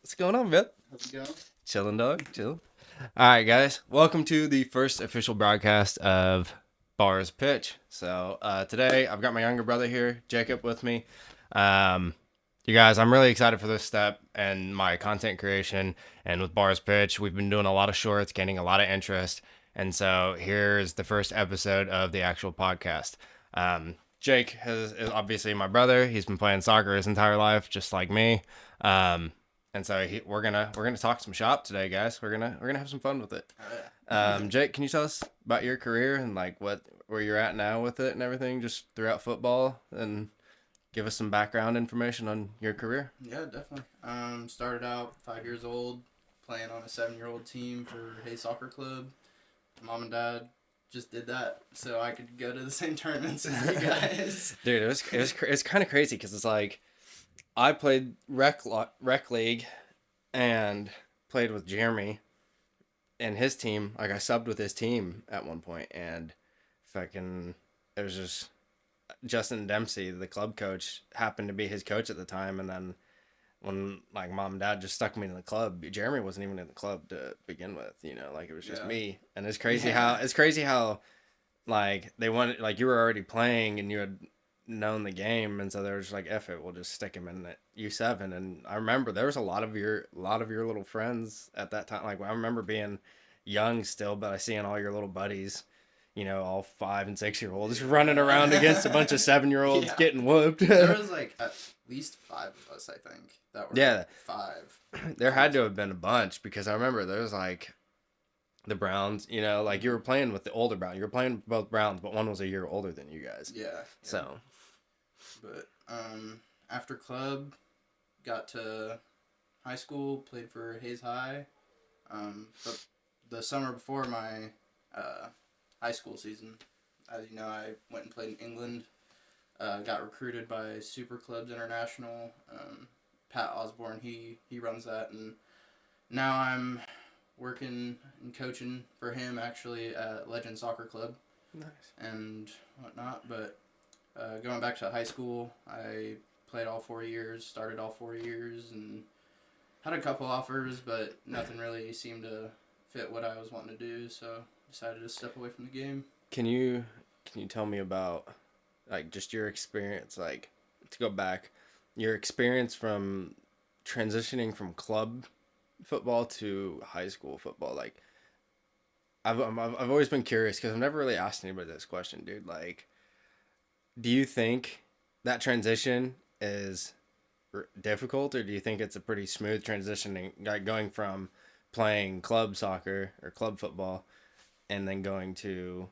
What's going on, man? How's it going? Chilling, dog. Chilling. All right, guys. Welcome to the first official broadcast of Bars Pitch. So today I've got my younger brother here, Jacob, with me. Um, you guys, I'm really excited for this step and my content creation. And with Bars Pitch, we've been doing a lot of shorts, gaining a lot of interest. And so here's the first episode of the actual podcast. Jake is obviously my brother. He's been playing soccer his entire life, just like me. Um, and so we're gonna talk some shop today, guys. We're gonna have some fun with it. Jake, can you tell us about your career and like where you're at now with it and everything, just throughout football, and give us some background information on your career? Yeah, definitely. Started out 5 years old, playing on a 7-year-old team for Hay Soccer Club. Mom and dad just did that so I could go to the same tournaments as you guys. Dude, it's kind of crazy because it's like I played rec league and played with Jeremy and his team. Like I subbed with his team at one point, and fucking it was just Justin Dempsey, the club coach, happened to be his coach at the time, and then when like mom and dad just stuck me in the club, Jeremy wasn't even in the club to begin with. Like it was just Yeah. me, and it's crazy how like they wanted like you were already playing and you had known the game, and so they were just like, "F it, we'll just stick him in at U7." And I remember there was a lot of your little friends at that time. Like I remember being young still, but I seeing all your little buddies, all 5 and 6 year olds running around against a bunch of 7-year-olds Yeah. getting whooped. There was like at least 5 of us, I think, that were Yeah, five. there had to have been a bunch because I remember there was like the Browns, like you were playing with the older Brown. You were playing with both Browns, but one was a year older than you guys. Yeah. So, But after club, got to high school, played for Hayes High. But the summer before my high school season, as you know, I went and played in England. Got recruited by Super Clubs International. Pat Osborne, he runs that, and now I'm working and coaching for him actually at Legend Soccer Club nice. and whatnot. But going back to high school, I played all 4 years, started all 4 years, and had a couple offers, but nothing really seemed to fit what I was wanting to do, so decided to step away from the game. Can you tell me about like just your experience, like to go back, your experience from transitioning from club football to high school football? Like I've always been curious because I've never really asked anybody this question, dude. Like, do you think that transition is difficult, or do you think it's a pretty smooth transitioning, like going from playing club soccer or club football and then going to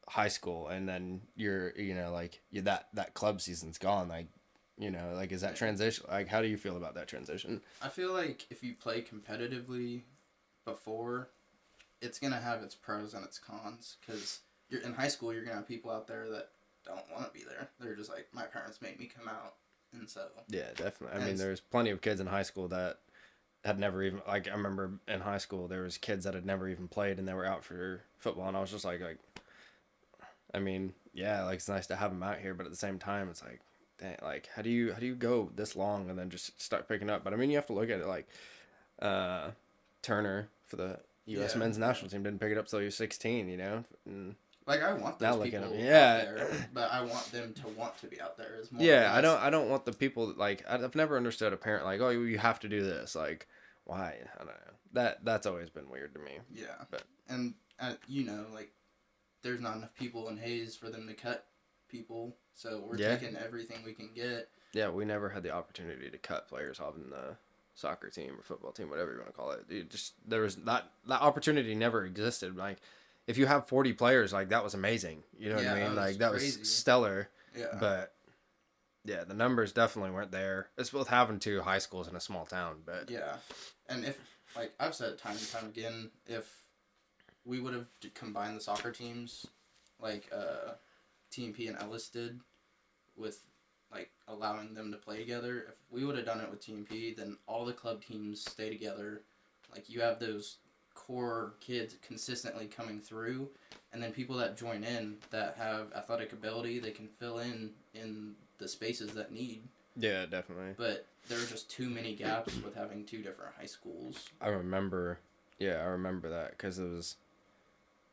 high school, and then that club season's gone, like like is that transition, like how do you feel about that transition? I feel like if you play competitively before, it's gonna have its pros and its cons. Because you're in high school, you're gonna have people out there that don't want to be there. They're just like, my parents made me come out, and so. Yeah, definitely. I And mean, there's plenty of kids in high school that had never even, like, I remember in high school there was kids that had never even played and they were out for football, and I was just like, I mean, yeah, like it's nice to have them out here, but at the same time it's like, dang, like how do you go this long and then just start picking up? But I mean, you have to look at it like uh Turner for the US yeah, men's national team didn't pick it up till he was 16, and like I want now those look at people him. out Yeah. there, but I want them to want to be out there as more or Yeah, I less. don't I don't want the people that, like, I've never understood a parent like, "Oh, you have to do this." Like, why? I don't know. That's always been weird to me. Yeah, But and like there's not enough people in Hayes for them to cut people, so we're yeah. taking everything we can get. Yeah, we never had the opportunity to cut players off in the soccer team or football team, whatever you want to call it. There was that opportunity never existed. Like, if you have 40 players, like that was amazing. You know what Yeah, I mean? that was Like that was crazy. stellar. Yeah, But yeah, the numbers definitely weren't there. It's both having two high schools in a small town, but yeah, and if like I've said it time and time again, if we would have combined the soccer teams, like TMP and Ellis did, with like allowing them to play together. If we would have done it with TMP, then all the club teams stay together. Like you have those core kids consistently coming through, and then people that join in that have athletic ability, they can fill in the spaces that need. Yeah, definitely. but there were just too many gaps with having two different high schools. I remember. Yeah, I remember that because it was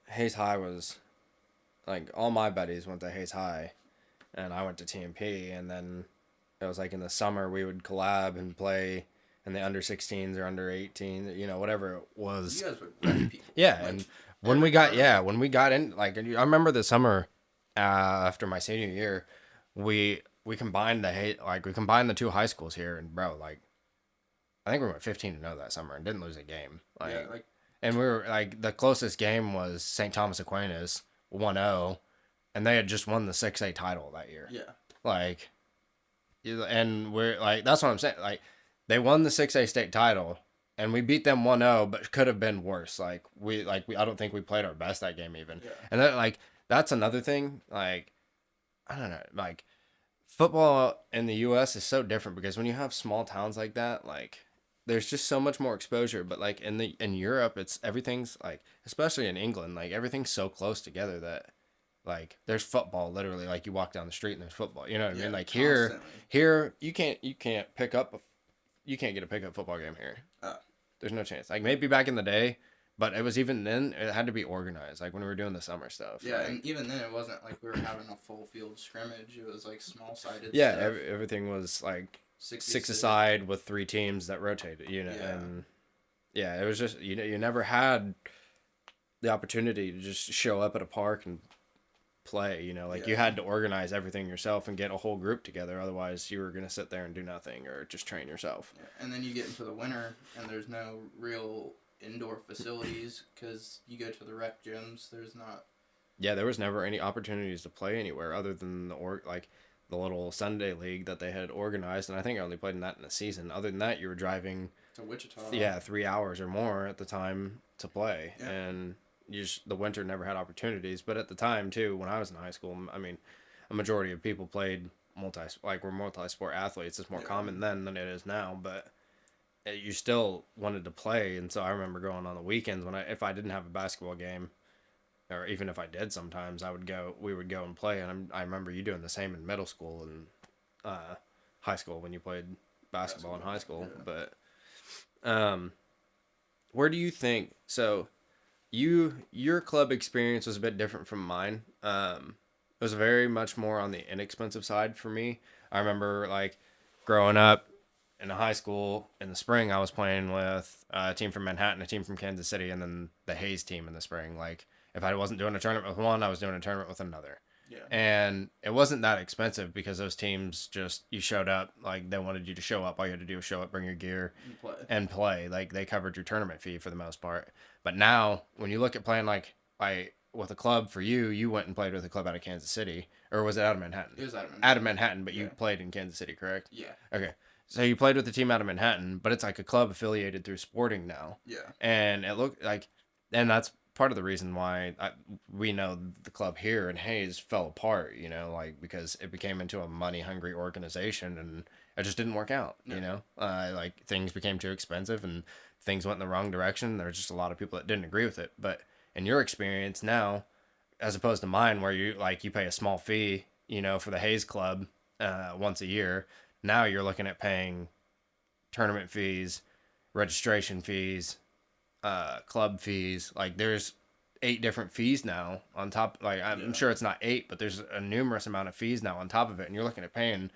Hayes High was like all my buddies went to Hayes High, and I went to TMP, and then it was like in the summer we would collab and play in the under 16s or under 18, whatever it was. You guys would wreck people. Yeah, Like, and when we got in, like, I remember the summer after my senior year, we combined we combined the two high schools here, and bro, like, I think we went 15-0 that summer and didn't lose a game. yeah, like, And we were like, the closest game was St. Thomas Aquinas 1-0, and they had just won the 6A title that year. yeah. Like, and we're like, that's what I'm saying. Like, they won the 6A state title, and we beat them 1-0, but could have been worse. Like, I don't think we played our best that game even. Yeah. And that, like, that's another thing. Like, I don't know. Like, football in the U.S. is so different because when you have small towns like that, like, there's just so much more exposure. But like in Europe, everything's like, especially in England, like everything's so close together that like there's football literally, like you walk down the street and there's football. You know what I mean? Like constantly. here you can't you can't get a pickup football game here. Oh. There's no chance. Like maybe back in the day, but it was even then it had to be organized. Like when we were doing the summer stuff. Yeah, like, and even then it wasn't like we were having a full field scrimmage. It was like small sided. yeah, stuff. everything was like 60 six aside with 3 teams that rotated, Yeah. and yeah, it was just, you never had the opportunity to just show up at a park and play, like you Yeah. had to organize everything yourself and get a whole group together. Otherwise you were going to sit there and do nothing or just train yourself. Yeah. And then you get into the winter and there's no real indoor facilities because you go to the rec gyms. There's not. Yeah, there was never any opportunities to play anywhere other than the little Sunday league that they had organized, and I think I only played in that in a season. Other than that, you were driving To Wichita. yeah, 3 hours or more at the time to play. Yeah. And the winter never had opportunities. But at the time too, when I was in high school, I mean, a majority of people played we're multi-sport athletes. It's more Yeah. common then than it is now, but you still wanted to play. And so I remember going on the weekends if I didn't have a basketball game, or even if I did, sometimes we would go and play. And I remember you doing the same in middle school and high school when you played basketball in high school. Yeah. But where do you think, so your club experience was a bit different from mine. It was very much more on the inexpensive side for me. I remember like growing up in high school in the spring, I was playing with a team from Manhattan, a team from Kansas City, and then the Hayes team in the spring. Like if I wasn't doing a tournament with one, I was doing a tournament with another. Yeah. And it wasn't that expensive because those teams you showed up, like they wanted you to show up. All you had to do was show up, bring your gear, and play. Like they covered your tournament fee for the most part. But now, when you look at playing with a club for you went and played with a club out of Kansas City, or was it out of Manhattan? It was out of Manhattan. Out of Manhattan, but you played in Kansas City, correct? Yeah. Okay. So you played with the team out of Manhattan, but it's like a club affiliated through Sporting now. Yeah. And it looked like, and that's part of the reason why we know the club here in Hayes fell apart, because it became into a money-hungry organization and it just didn't work out, like things became too expensive and things went in the wrong direction. There's just a lot of people that didn't agree with it. But in your experience now, as opposed to mine, where you pay a small fee, for the Hayes Club once a year, now you're looking at paying tournament fees, registration fees, club fees. Like there's 8 different fees now on top. Like I'm sure it's not 8, but there's a numerous amount of fees now on top of it, and you're looking at paying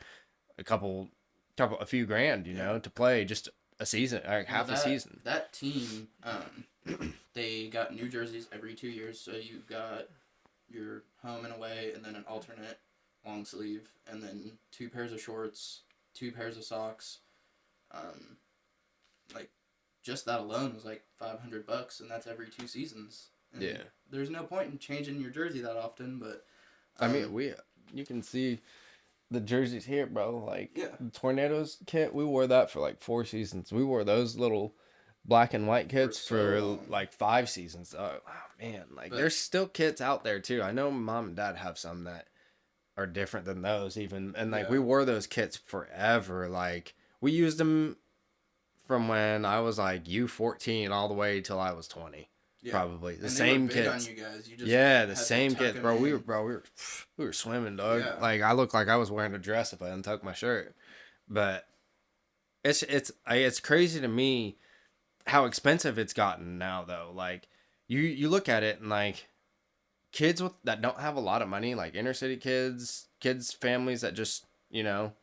a few grand, to play just a season, like half a season. That team, they got new jerseys every 2 years, so you got your home and away, and then an alternate long sleeve, and then 2 pairs of shorts, 2 pairs of socks. Like just that alone was like $500, and that's every 2 seasons. And yeah. There's no point in changing your jersey that often, but I mean, you can see the jerseys here, bro. Like the Tornadoes kit, we wore that for like 4 seasons. We wore those little black and white kits for like 5 seasons. Oh wow, man! Like there's still kits out there too. I know Mom and Dad have some that are different than those even, and like we wore those kits forever. Like we used them from when I was like U14 all the way till I was 20. Yeah. Probably the same kids. The same kids, bro. We were swimming, dog. Yeah. Like I looked like I was wearing a dress if I untucked my shirt. But it's crazy to me how expensive it's gotten now though. Like you look at it and like kids that don't have a lot of money, like inner city kids families that just,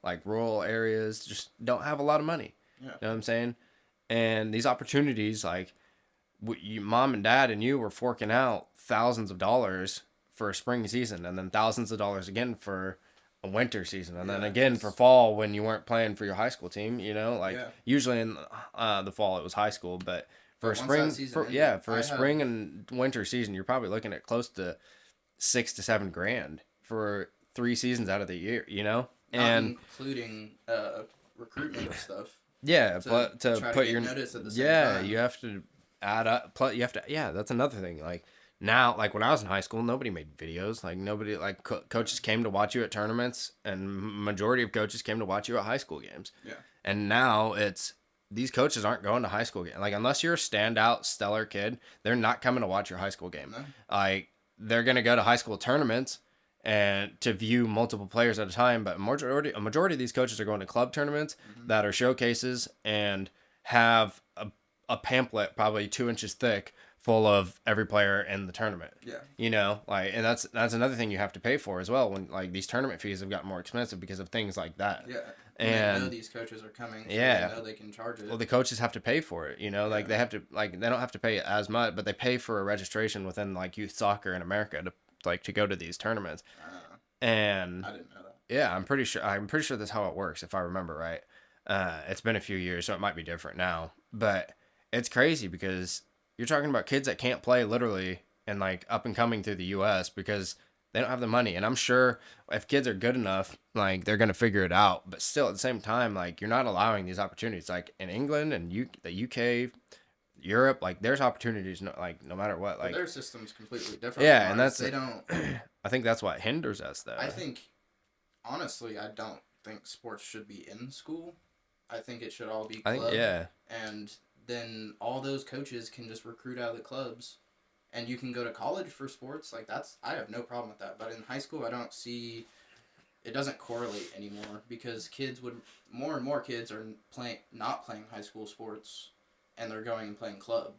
like rural areas just don't have a lot of money. Yeah. You know what I'm saying? And these opportunities, like mom and dad and you were forking out thousands of dollars for a spring season, and then thousands of dollars again for a winter season, and then again for fall when you weren't playing for your high school team. Like usually in the fall it was high school, but for spring, a spring and winter season, you're probably looking at close to $6 to $7 grand for 3 seasons out of the year. And including recruitment stuff. Yeah, but to put your notice at the same time. you have to add up. Plus, you have to. Yeah, that's another thing. Like now, like when I was in high school, nobody made videos. Like nobody, like coaches came to watch you at tournaments, and majority of coaches came to watch you at high school games. Yeah. And now these coaches aren't going to high school games. Like unless you're a standout, stellar kid, they're not coming to watch your high school game. No. Like they're gonna go to high school tournaments and to view multiple players at a time, but a majority of these coaches are going to club tournaments that are showcases and have a pamphlet probably 2 inches thick full of every player in the tournament. Yeah. And that's another thing you have to pay for as well, when like these tournament fees have gotten more expensive because of things like that. Yeah. And they know these coaches are coming, so they know they can charge it. Well, the coaches have to pay for it, like they have to, like they don't have to pay as much, but they pay for a registration within like youth soccer in America to go to these tournaments. And I didn't know that. Yeah, I'm pretty sure that's how it works if I remember right. It's been a few years, so it might be different now, but it's crazy because you're talking about kids that can't play literally and like up and coming through the US because they don't have the money. And I'm sure if kids are good enough, like they're going to figure it out, but still at the same time, like you're not allowing these opportunities. Like in England and the UK, Europe, like there's opportunities no matter what. Like their system's completely different. Yeah, and they don't. I think that's what hinders us, though. I think, honestly, I don't think sports should be in school. I think it should all be club. And then all those coaches can just recruit out of the clubs, and you can go to college for sports. Like I have no problem with that. But in high school, I don't see. It doesn't correlate anymore because more and more kids are not playing high school sports, and they're going and playing club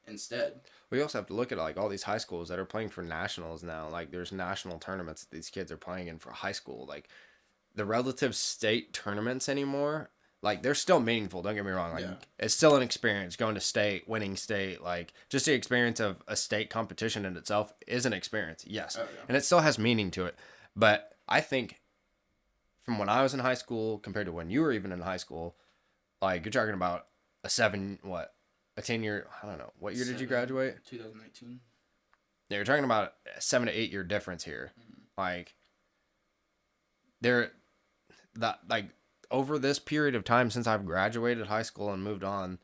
instead. We also have to look at like all these high schools that are playing for nationals now. Like there's national tournaments that these kids are playing in for high school. Like the relative state tournaments anymore, like they're still meaningful. Don't get me wrong. Like it's still an experience going to state, winning state. Like just the experience of a state competition in itself is an experience. Yes. And it still has meaning to it. But I think from when I was in high school compared to when you were even in high school, like you're talking about a 10-year, I don't know. What year did you graduate? 2019. Yeah, you're talking about a 7 to 8 year difference here. Like, over this period of time since I've graduated high school and moved on,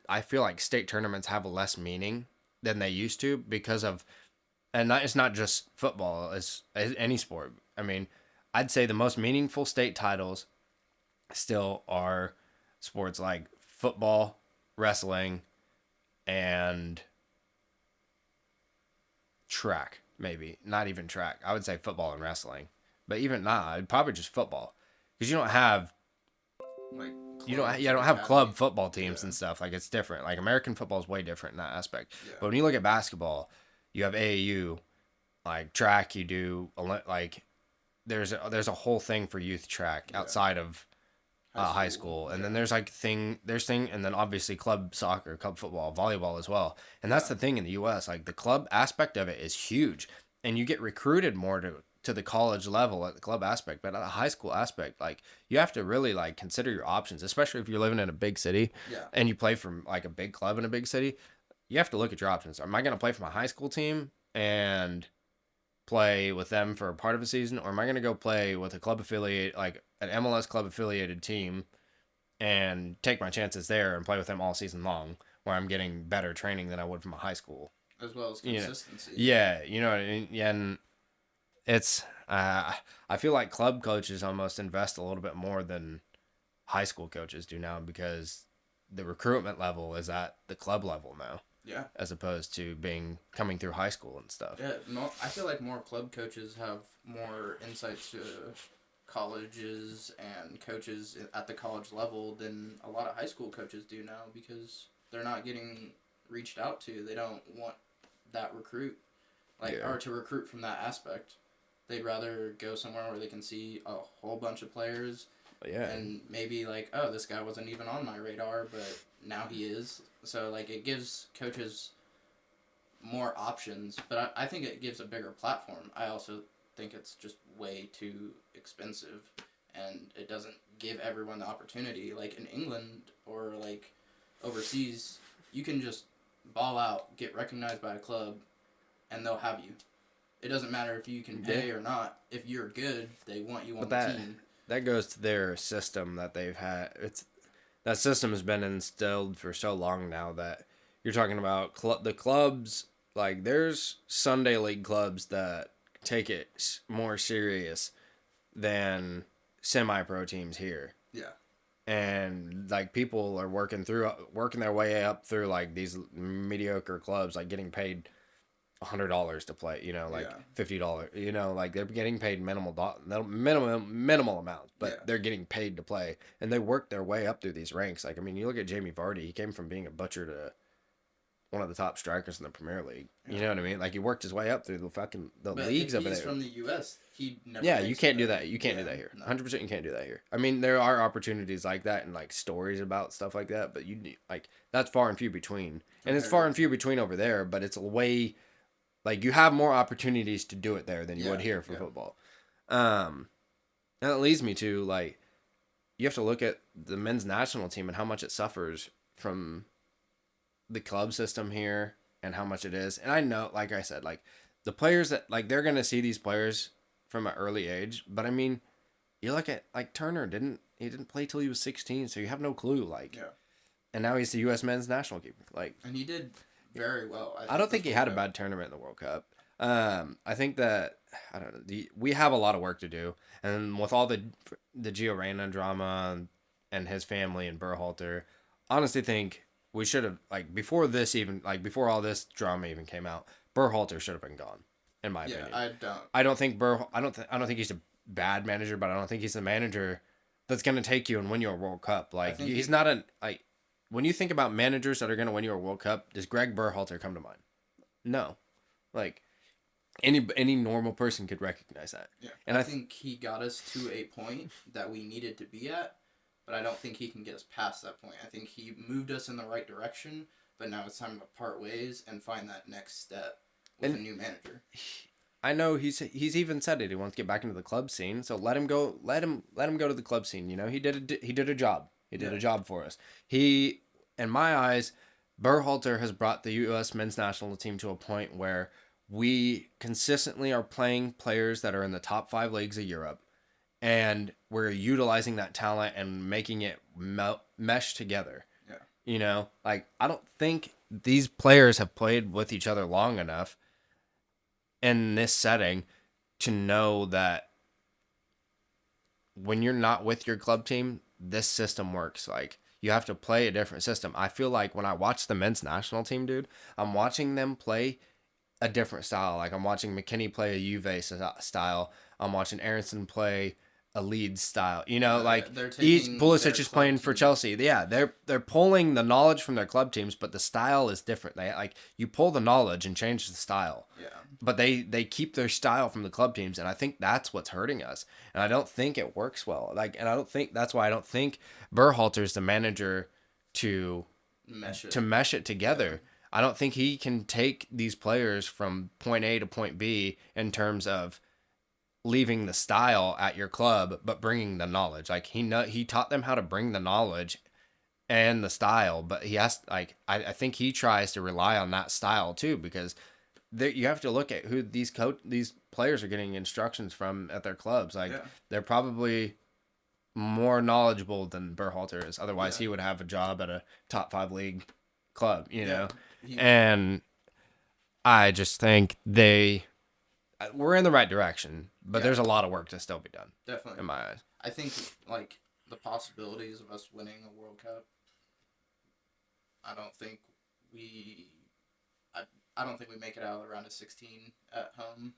I feel like state tournaments have less meaning than they used to because of, and it's not just football, it's any sport. I mean, I'd say the most meaningful state titles still are sports like football, wrestling, and track. Maybe not even track. I would say football and wrestling, but even probably just football, because you don't have club football teams and stuff. Like it's different. Like American football is way different in that aspect. But when you look at basketball, you have AAU, like track. You do like there's a whole thing for youth track outside of high school. And then there's and then obviously club soccer, club football, volleyball as well. And that's the thing in the US, like the club aspect of it is huge, and you get recruited more to the college level at the club aspect, but at a high school aspect, like you have to really like consider your options, especially if you're living in a big city and you play for like a big club in a big city. You have to look at your options. Am I going to play for my high school team and play with them for a part of a season, or am I going to go play with a club affiliate, like an MLS club affiliated team, and take my chances there and play with them all season long, where I'm getting better training than I would from a high school, as well as consistency. You know what I mean? And it's I feel like club coaches almost invest a little bit more than high school coaches do now, because the recruitment level is at the club level now. Yeah. As opposed to coming through high school and stuff. Yeah, I feel like more club coaches have more insight to colleges and coaches at the college level than a lot of high school coaches do now, because they're not getting reached out to. They don't want that recruit, or to recruit from that aspect. They'd rather go somewhere where they can see a whole bunch of players. Yeah. And maybe like, oh, this guy wasn't even on my radar, but now he is. So like, it gives coaches more options, but I think it gives a bigger platform. I also think it's just way too expensive, and it doesn't give everyone the opportunity. Like in England or like overseas, you can just ball out, get recognized by a club, and they'll have you. It doesn't matter if you can pay or not. If you're good, they want you on the team. That goes to their system that they've had. That system has been instilled for so long now that you're talking about the clubs. Like, there's Sunday league clubs that take it more serious than semi-pro teams here. Yeah. And like, people are working their way up through like these mediocre clubs, like getting paid $100 to play, like $50, like they're getting paid minimal amounts, but they're getting paid to play, and they work their way up through these ranks. Like, I mean, you look at Jamie Vardy, he came from being a butcher to one of the top strikers in the Premier League. You know what I mean? Like, he worked his way up through the leagues over there. He's from the U.S., he never. Yeah, you can't do that. You can't do that here. 100%, you can't do that here. I mean, there are opportunities like that and like stories about stuff like that, but that's far and few between, and it's far and few between over there. But it's a way. Like, you have more opportunities to do it there than you would here for football. And it leads me to, like, you have to look at the men's national team and how much it suffers from the club system here and how much it is. And I know, like I said, like, the players that, like, they're going to see these players from an early age. But, I mean, you look at, like, Turner didn't play till he was 16, so you have no clue, like. Yeah. And now he's the U.S. men's national keeper. Like, and he did very well. I don't think he had a bad tournament in the World Cup. I think that, I don't know, we have a lot of work to do, and with all the Gio Reyna drama and his family and Berhalter, honestly think we should have, like, before all this drama even came out, Berhalter should have been gone, in my opinion. I don't think he's a bad manager, but I don't think he's the manager that's going to take you and win you a World Cup. Like, he's not when you think about managers that are going to win you a World Cup, does Greg Berhalter come to mind? No. Like, any normal person could recognize that. Yeah. And I think he got us to a point that we needed to be at, but I don't think he can get us past that point. I think he moved us in the right direction, but now it's time to part ways and find that next step with a new manager. I know he's even said it. He wants to get back into the club scene, so let him go. Let him go to the club scene. He did a job. He did a job for us. In my eyes, Berhalter has brought the U.S. men's national team to a point where we consistently are playing players that are in the top 5 leagues of Europe, and we're utilizing that talent and making it mesh together. Yeah. Like, I don't think these players have played with each other long enough in this setting to know that when you're not with your club team, this system works. Like, you have to play a different system. I feel like when I watch the men's national team, dude, I'm watching them play a different style. Like, I'm watching McKennie play a Juve style. I'm watching Aronson play a Leeds style. Like, Pulisic is playing for Chelsea. Yeah, they're pulling the knowledge from their club teams, but the style is different. You pull the knowledge and change the style. Yeah. But they keep their style from the club teams, and I think that's what's hurting us. And I don't think it works well. That's why I don't think Berhalter's the manager to mesh it together. Yeah. I don't think he can take these players from point A to point B in terms of leaving the style at your club, but bringing the knowledge. Like, he taught them how to bring the knowledge and the style, but he has, like, I think he tries to rely on that style too, because you have to look at who these players are getting instructions from at their clubs. Like, they're probably more knowledgeable than Berhalter is. Otherwise, he would have a job at a top 5 league club, know? And I just think we're in the right direction, but there's a lot of work to still be done. Definitely. In my eyes. I think, like, the possibilities of us winning a World Cup, I don't think we make it out of the round of 16 at home.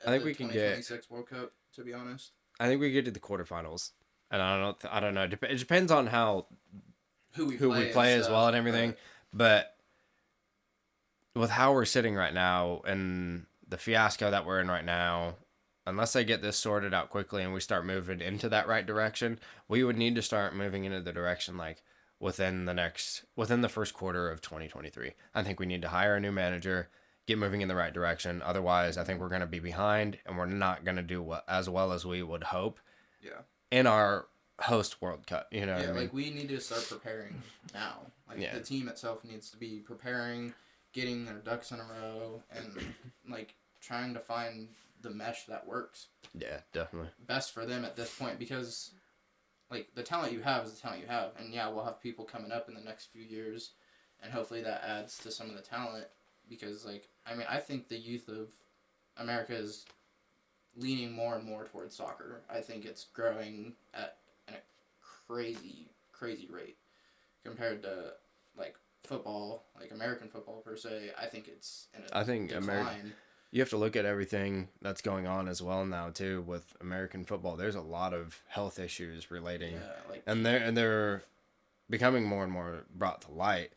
I think we can get 2026 World Cup, to be honest. I think we get to the quarterfinals, and I don't know. It depends on who we who we play and play as well stuff. and everything. But with how we're sitting right now and the fiasco that we're in right now, unless they get this sorted out quickly and we start moving into that right direction, we would need to start moving into the direction like within the first quarter of 2023. I think we need to hire a new manager, get moving in the right direction. Otherwise, I think we're going to be behind and we're not going to do as well as we would hope Yeah. in our host World Cup. You know what Yeah, I mean? like we need to start preparing now. Like Yeah. the team itself needs to be preparing, getting their ducks in a row, and like trying to find the mesh that works Yeah, definitely. best for them at this point. Because like the talent you have is the talent you have, and yeah, we'll have people coming up in the next few years, and hopefully that adds to some of the talent. Because like I mean, I think the youth of America is leaning more and more towards soccer. I think it's growing at a crazy rate compared to like football, like American football per se. I think it's in a I think decline. You have to look at everything that's going on as well now too with American football. There's a lot of health issues relating, Yeah, like and they're becoming more and more brought to light.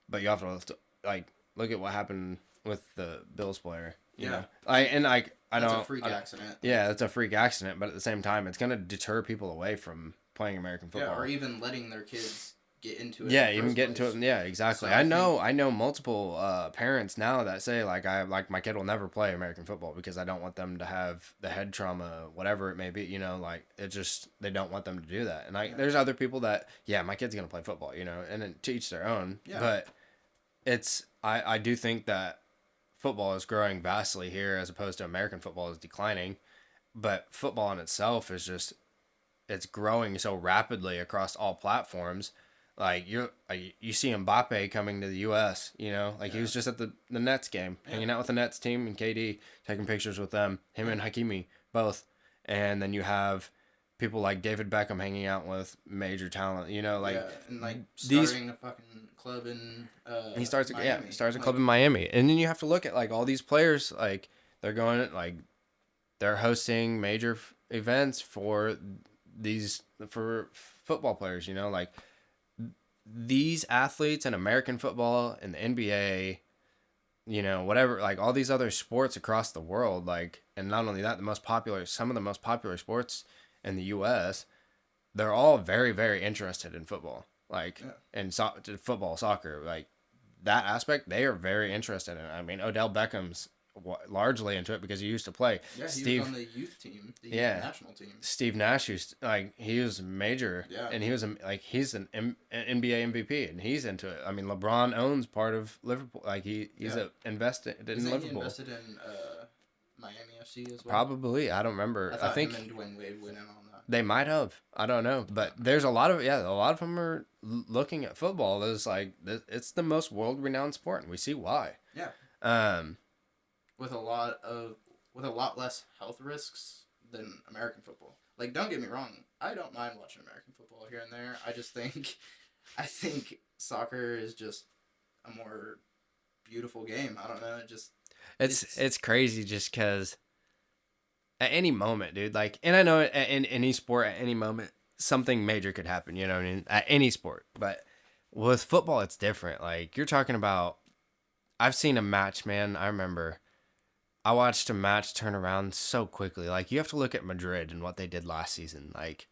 But you have to like look at what happened with the Bills player. You know, I that's don't. a freak accident. Yeah, it's a freak accident, but at the same time, it's gonna deter people away from playing American football. Yeah, or even letting their kids get into it. Yeah, in the even first get into place. it. Yeah, exactly. So I know multiple parents now that say like my kid will never play American football because I don't want them to have the head trauma, whatever it may be. You know, like it just they don't want them to do that. And there's other people that my kid's gonna play football. You know, and then to each their own. Yeah. But I do think that football is growing vastly here as opposed to American football is declining. But football in itself is just it's growing so rapidly across all platforms. Like you see Mbappe coming to the U.S. You know, like he was just at the Nets game, hanging out with the Nets team and KD, taking pictures with them, him and Hakimi both, and then you have people like David Beckham hanging out with major talent. You know, like and like these starting a fucking club in he starts Miami. starts a club in Miami, and then you have to look at like all these players like they're going like they're hosting major events for football players. You know, like these athletes in American football and the NBA, you know, whatever, like all these other sports across the world, like, and not only that, some of the most popular sports in the U.S., they're all very, very interested in football, like, and football, soccer, like that aspect, they are very interested in. I mean, Odell Beckham's largely into it because he used to play. Yeah, he was on the youth team, the national team. Steve Nash used he was major, and he was he's an NBA MVP, and he's into it. I mean, LeBron owns part of Liverpool. Like he's invested in Liverpool. He invested in Miami FC as well. Probably, I don't remember. I think him and Dwayne Wade went in on that. They might have. I don't know, but there's a lot of them are looking at football as like it's the most world renowned sport, and we see why. Yeah. With a lot less health risks than American football. Like, don't get me wrong, I don't mind watching American football here and there. I just think, I think soccer is just a more beautiful game. I don't know. It's crazy just because at any moment, dude. Like, and I know in any sport, at any moment, something major could happen. You know what I mean? At any sport, but with football, it's different. Like you're talking about. I've seen a match, man. I remember. I watched a match turn around so quickly. Like you have to look at Madrid and what they did last season. Like,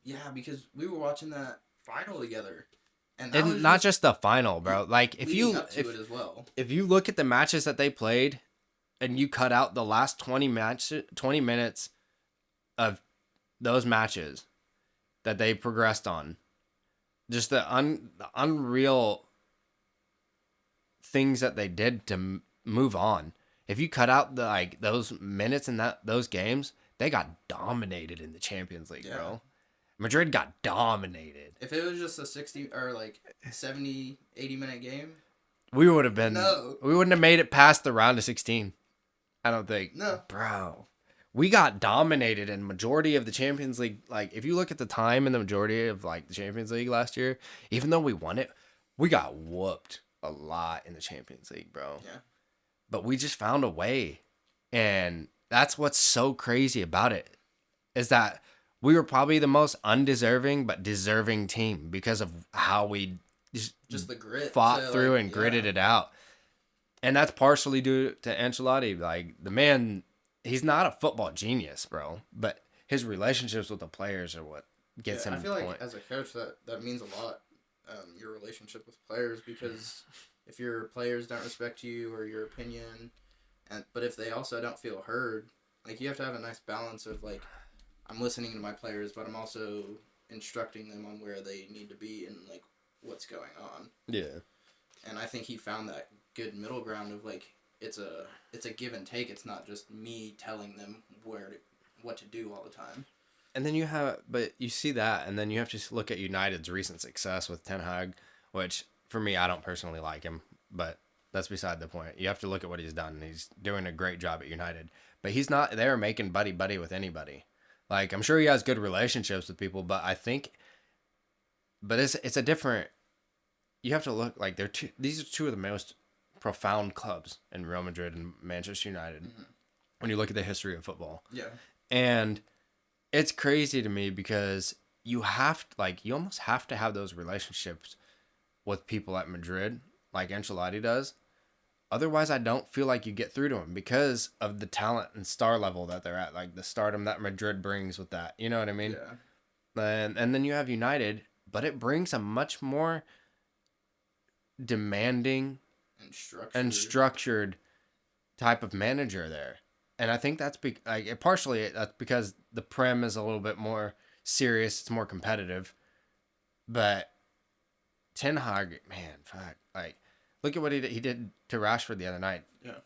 yeah, because we were watching that final together, and not just the final, bro. Like if you if you look at the matches that they played, and you cut out the last 20 minutes of those matches that they progressed on, just the unreal things that they did to move on. If you cut out those minutes in those games, they got dominated in the Champions League, bro. Madrid got dominated. If it was just a 60 or 70, 80-minute game, we would have been we wouldn't have made it past the round of 16. I don't think. No. Bro. We got dominated in majority of the Champions League. Like if you look at the time in the majority of the Champions League last year, even though we won it, we got whooped a lot in the Champions League, bro. Yeah. But we just found a way. And that's what's so crazy about it. is that we were probably the most undeserving but deserving team because of how we Just the grit. fought to, through like, and gritted it out. And that's partially due to Ancelotti. Like, the man, he's not a football genius, bro, but his relationships with the players are what gets him I feel point. like as a coach that means a lot, your relationship with players, because if your players don't respect you or your opinion, but if they also don't feel heard, like, you have to have a nice balance of, like, I'm listening to my players, but I'm also instructing them on where they need to be and, like, what's going on. Yeah. And I think he found that good middle ground of, like, it's a give and take. It's not just me telling them what to do all the time. And then you see that, and then you have to look at United's recent success with Ten Hag, which for me, I don't personally like him, but that's beside the point. You have to look at what he's done. He's doing a great job at United, but he's not there making buddy with anybody. Like, I'm sure he has good relationships with people, but it's a different. You have to look like these are two of the most profound clubs in Real Madrid and Manchester United. Mm-hmm. When you look at the history of football, yeah, and it's crazy to me because you almost have to have those relationships with people at Madrid, like Ancelotti does. Otherwise, I don't feel like you get through to them because of the talent and star level that they're at, like the stardom that Madrid brings with that. You know what I mean? Yeah. And then you have United, but it brings a much more demanding and structured type of manager there. And I think that's partially that's because the Prem is a little bit more serious. It's more competitive. But Ten Hag, man, fuck. Like, look at what he did to Rashford the other night. Yeah.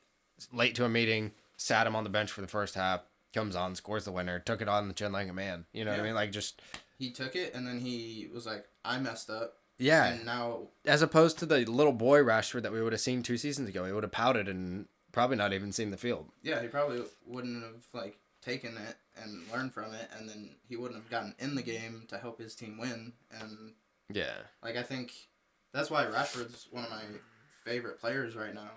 Late to a meeting, sat him on the bench for the first half, comes on, scores the winner, took it on the chin like a man. You know what I mean? Like, just... He took it, and then he was like, I messed up. Yeah. And now... As opposed to the little boy Rashford that we would have seen 2 seasons ago. He would have pouted and probably not even seen the field. Yeah, he probably wouldn't have, like, taken it and learned from it, and then he wouldn't have gotten in the game to help his team win. And... Yeah. Like, I think that's why Rashford's one of my favorite players right now.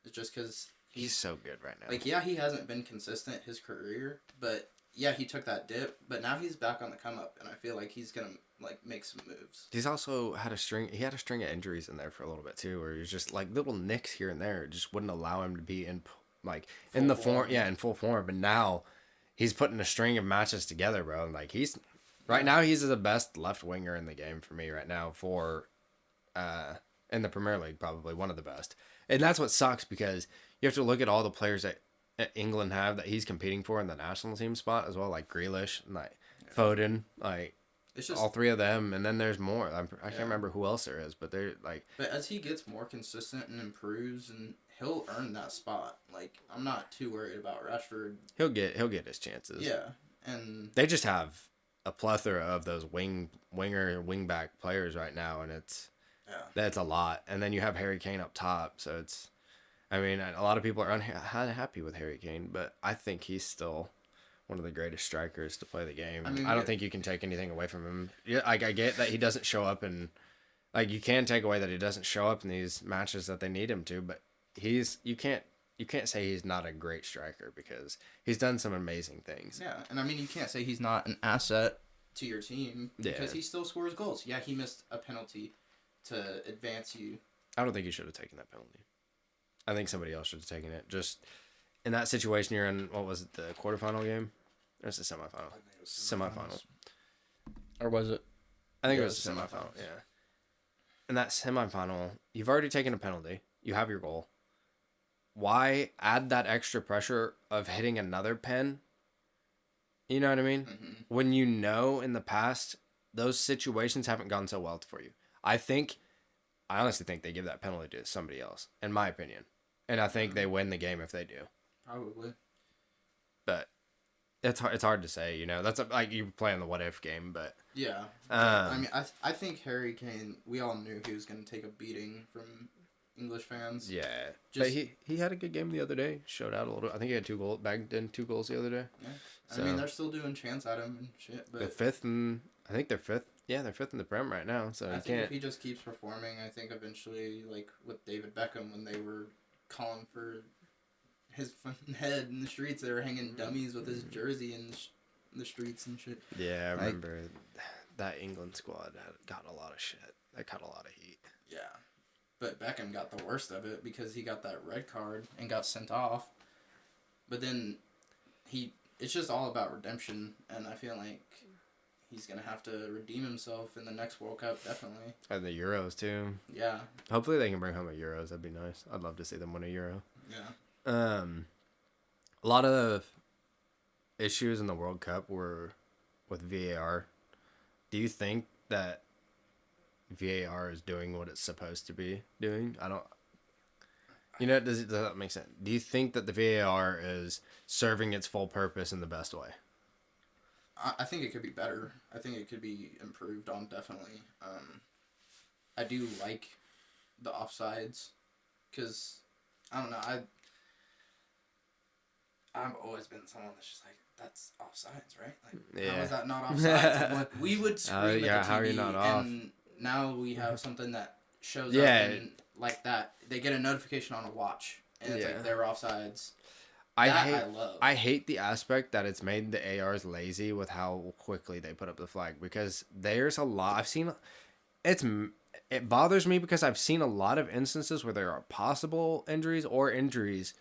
It's just because he's so good right now. Like, yeah, he hasn't been consistent his career, but yeah, he took that dip, but now he's back on the come up, and I feel like he's gonna, like, make some moves. He's also had a string of injuries in there for a little bit too, where he's just like little nicks here and there. It just wouldn't allow him to be in full form. But now he's putting a string of matches together, bro. And like now he's the best left winger in the game for me right now in the Premier League, probably one of the best. And that's what sucks because you have to look at all the players that England have that he's competing for in the national team spot as well, like Grealish and like Foden, like it's just all 3 of them, and then there's more. I can't remember who else there is, but they're like. But as he gets more consistent and improves, and he'll earn that spot. Like, I'm not too worried about Rashford. He'll get his chances. Yeah, and they just have a plethora of those wingback players right now, and that's a lot. And then you have Harry Kane up top, so it's. I mean, a lot of people are unhappy with Harry Kane, but I think he's still one of the greatest strikers to play the game. I mean, I don't think you can take anything away from him. Yeah, like, I get that he doesn't show up, and like, you can take away that he doesn't show up in these matches that they need him to, but you can't say he's not a great striker because he's done some amazing things. Yeah, and I mean, you can't say he's not an asset to your team because he still scores goals. Yeah, he missed a penalty to advance you. I don't think he should have taken that penalty. I think somebody else should have taken it. Just in that situation, you're in, what was it, the quarterfinal game? Or was it the semifinal? Semifinal. Or was it? I think it was the semifinal, yeah. In that semifinal, you've already taken a penalty. You have your goal. Why add that extra pressure of hitting another pen? You know what I mean? Mm-hmm. When you know in the past, those situations haven't gone so well for you. I honestly think they give that penalty to somebody else, in my opinion. And I think they win the game if they do. Probably. But it's hard to say, you know. That's like you playing the what if game, but yeah. I mean, I think Harry Kane. We all knew he was going to take a beating from English fans. Yeah, but he had a good game the other day. Showed out a little. I think he had 2 goals. Bagged in 2 goals the other day. Yeah. So, I mean, they're still doing chants at him and shit. But they're 5th, and I think they're 5th. Yeah, they're 5th in the Prem right now. So I think if he just keeps performing, I think eventually, like with David Beckham, when they were calling for his head in the streets, they were hanging dummies with his jersey and the streets and shit. Yeah, I Like, remember that England squad had got a lot of shit. They caught a lot of heat. yeah. But Beckham got the worst of it because he got that red card and got sent off. But then it's just all about redemption, and I feel like he's going to have to redeem himself in the next World Cup, definitely. And the Euros, too. Yeah. Hopefully they can bring home a Euros. That'd be nice. I'd love to see them win a Euro. Yeah. A lot of issues in the World Cup were with VAR. Do you think that VAR is doing what it's supposed to be doing? I don't. Does that make sense? Do you think that the VAR is serving its full purpose in the best way? I think it could be better. I think it could be improved on, definitely. I do like the offsides because, I don't know, I've always been someone that's just like, that's offsides, right? Like, how is that not offsides? Like, we would scream at the TV, how are you not off? And now we have something that shows up and like that. They get a notification on a watch, and it's like, they're offsides. I hate the aspect that it's made the ARs lazy with how quickly they put up the flag, because there's a lot it bothers me because I've seen a lot of instances where there are possible injuries or injuries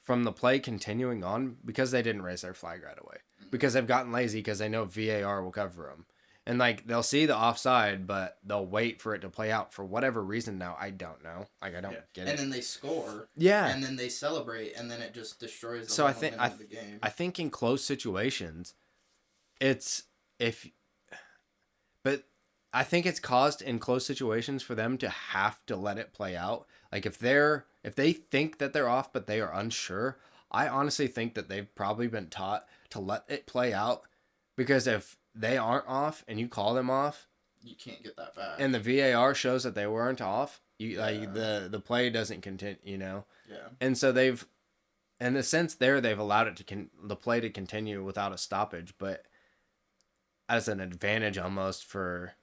from the play continuing on because they didn't raise their flag right away, because they've gotten lazy because they know VAR will cover them. And, like, they'll see the offside, but they'll wait for it to play out for whatever reason now. I don't know. Like, I don't get it. And then they score. Yeah. And then they celebrate, and then it just destroys the momentum of the game. I think in close situations, but I think it's caused in close situations for them to have to let it play out. Like, if they think that they're off, but they are unsure, I honestly think that they've probably been taught to let it play out, because if they aren't off and you call them off, you can't get that back. And the VAR shows that they weren't off, like the play doesn't continue, Yeah. And so they've, in a sense, they've allowed it the play to continue without a stoppage, but as an advantage almost for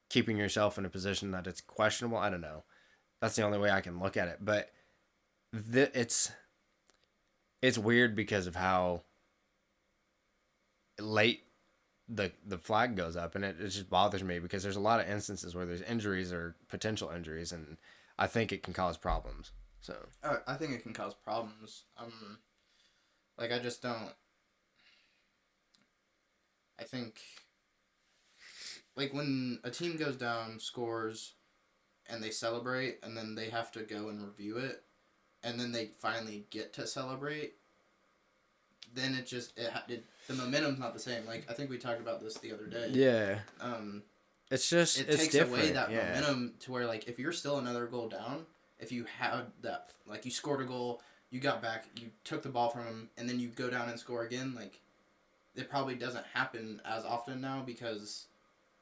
keeping yourself in a position that it's questionable. I don't know. That's the only way I can look at it, but it's weird because of how late the flag goes up, and it just bothers me because there's a lot of instances where there's injuries or potential injuries, and I think it can cause problems. So I think it can cause problems. Like, I just don't. I think, like, when a team goes down, scores, and they celebrate, and then they have to go and review it, and then they finally get to celebrate, then the momentum's not the same. Like, I think we talked about this the other day. Yeah. It's takes different. Away that momentum to where, like, if you're still another goal down, if you had that, like, you scored a goal, you got back, you took the ball from him, and then you go down and score again, like, it probably doesn't happen as often now because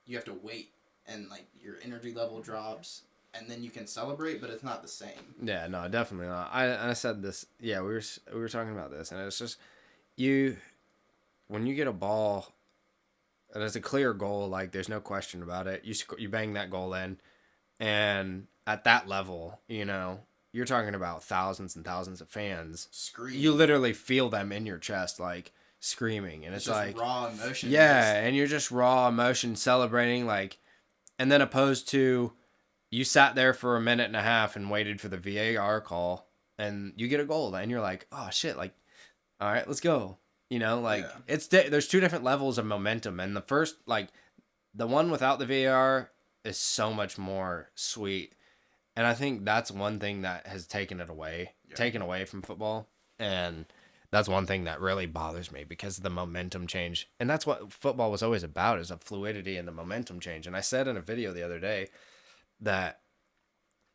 you have to wait, and, like, your energy level drops, and then you can celebrate, but it's not the same. Yeah, no, definitely not. I said this. Yeah, we were talking about this, and it's just when you get a ball and it's a clear goal, like, there's no question about it. You bang that goal in, and at that level, you're talking about thousands and thousands of fans screaming. You literally feel them in your chest, like, screaming, and it's just like raw emotion. Yeah, and you're just raw emotion celebrating, like, and then opposed to you sat there for a minute and a half and waited for the VAR call, and you get a goal, and you're like, oh shit, like, all right, let's go. There's two different levels of momentum, and the first, like, the one without the VAR is so much more sweet, and I think that's one thing that has taken away from football, and that's one thing that really bothers me because of the momentum change, and that's what football was always about, is a fluidity and the momentum change. And I said in a video the other day that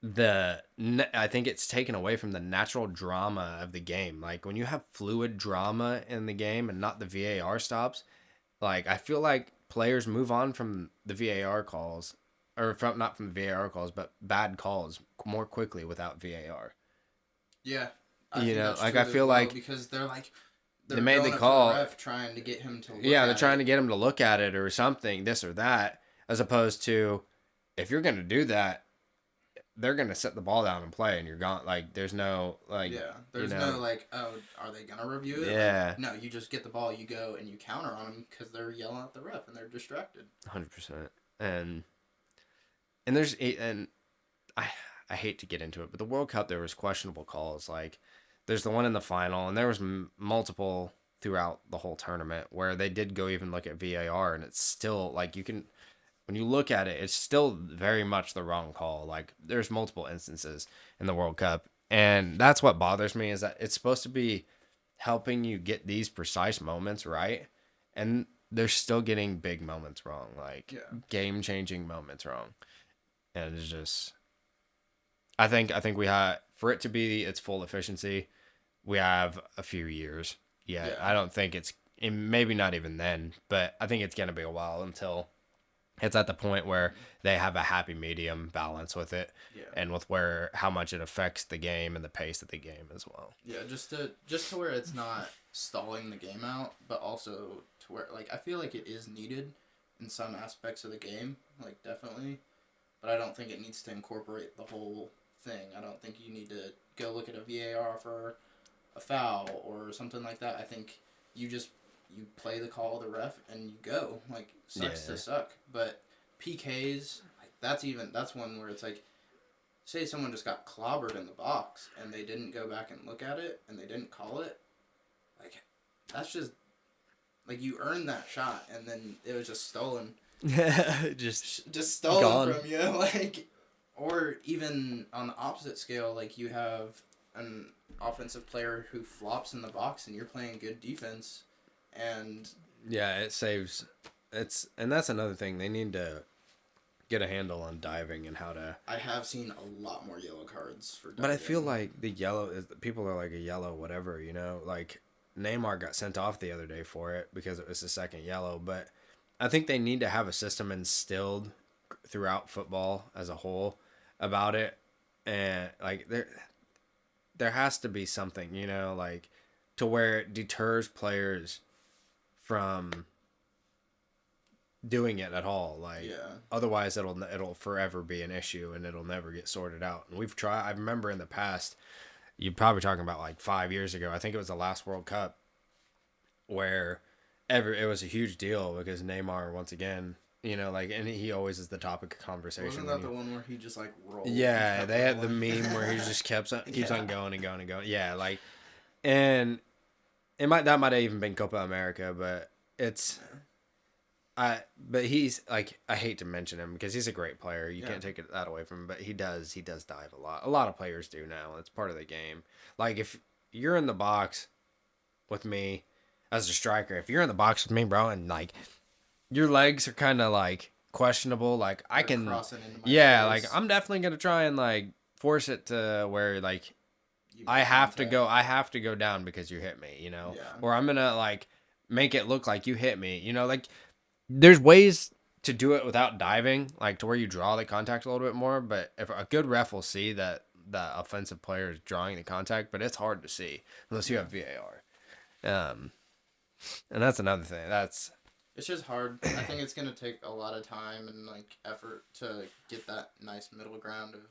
I think it's taken away from the natural drama of the game. Like, when you have fluid drama in the game and not the VAR stops, like, I feel like players move on from the VAR calls, or not from the VAR calls, but bad calls more quickly without VAR. Yeah. I feel like because they're made the call, the ref trying to get him to look they're trying to get him to look at it or something, this or that, as opposed to, if you're going to do that, they're gonna set the ball down and play, and you're gone. Like, there's no like, Yeah, there's no like, oh, are they gonna review it? Yeah. Like, no, you just get the ball, you go, and you counter on them because they're yelling at the ref and they're distracted. 100%. And there's and I hate to get into it, but the World Cup there was questionable calls. Like, there's the one in the final, and there was multiple throughout the whole tournament where they did go even look at VAR, and it's still like you can. When you look at it, it's still very much the wrong call. Like, there's multiple instances in the World Cup, and that's what bothers me is that it's supposed to be helping you get these precise moments right, and they're still getting big moments wrong, like game-changing moments wrong, and it's just. I think we have for it to be its full efficiency, we have a few years. Yeah. I don't think it's maybe not even then, but I think it's gonna be a while until it's at the point where they have a happy medium balance with it, and with how much it affects the game and the pace of the game as well. Yeah, just to where it's not stalling the game out, but also to where like I feel like it is needed in some aspects of the game, like definitely, but I don't think it needs to incorporate the whole thing. I don't think you need to go look at a VAR for a foul or something like that. I think you play the call of the ref and you go. Like, sucks to suck. But PKs, like that's one where it's like, say someone just got clobbered in the box and they didn't go back and look at it and they didn't call it. Like, that's just like you earned that shot and then it was just stolen. just stolen gone from you. Like, or even on the opposite scale, like you have an offensive player who flops in the box and you're playing good defense, and it saves. And that's another thing, they need to get a handle on diving and how to. I have seen a lot more yellow cards for diving. But I feel like the yellow is people are like a yellow whatever, like Neymar got sent off the other day for it because it was the second yellow, but I think they need to have a system instilled throughout football as a whole about it, and like there has to be something, like to where it deters players from doing it at all. Like, otherwise it'll forever be an issue and it'll never get sorted out. And we've tried. I remember in the past, you're probably talking about like 5 years ago, I think it was the last World Cup, where it was a huge deal because Neymar once again, and he always is the topic of conversation. Wasn't that the one where he just like rolled? Yeah, they had the meme where he just keeps on going and going and going. Yeah, like, and that might have even been Copa America, but but he's like, I hate to mention him because he's a great player. You can't take that away from him, but he does dive a lot. A lot of players do now. It's part of the game. Like, if you're in the box with me as a striker, if you're in the box with me, bro, and like your legs are kind of like questionable, like I can, like I'm definitely gonna try and like force it to where like I have to go down because you hit me, or I'm gonna like make it look like you hit me, like there's ways to do it without diving, like to where you draw the contact a little bit more. But if a good ref will see that the offensive player is drawing the contact, but it's hard to see unless you have VAR. And that's another thing. It's just hard. I think it's gonna take a lot of time and like effort to get that nice middle ground of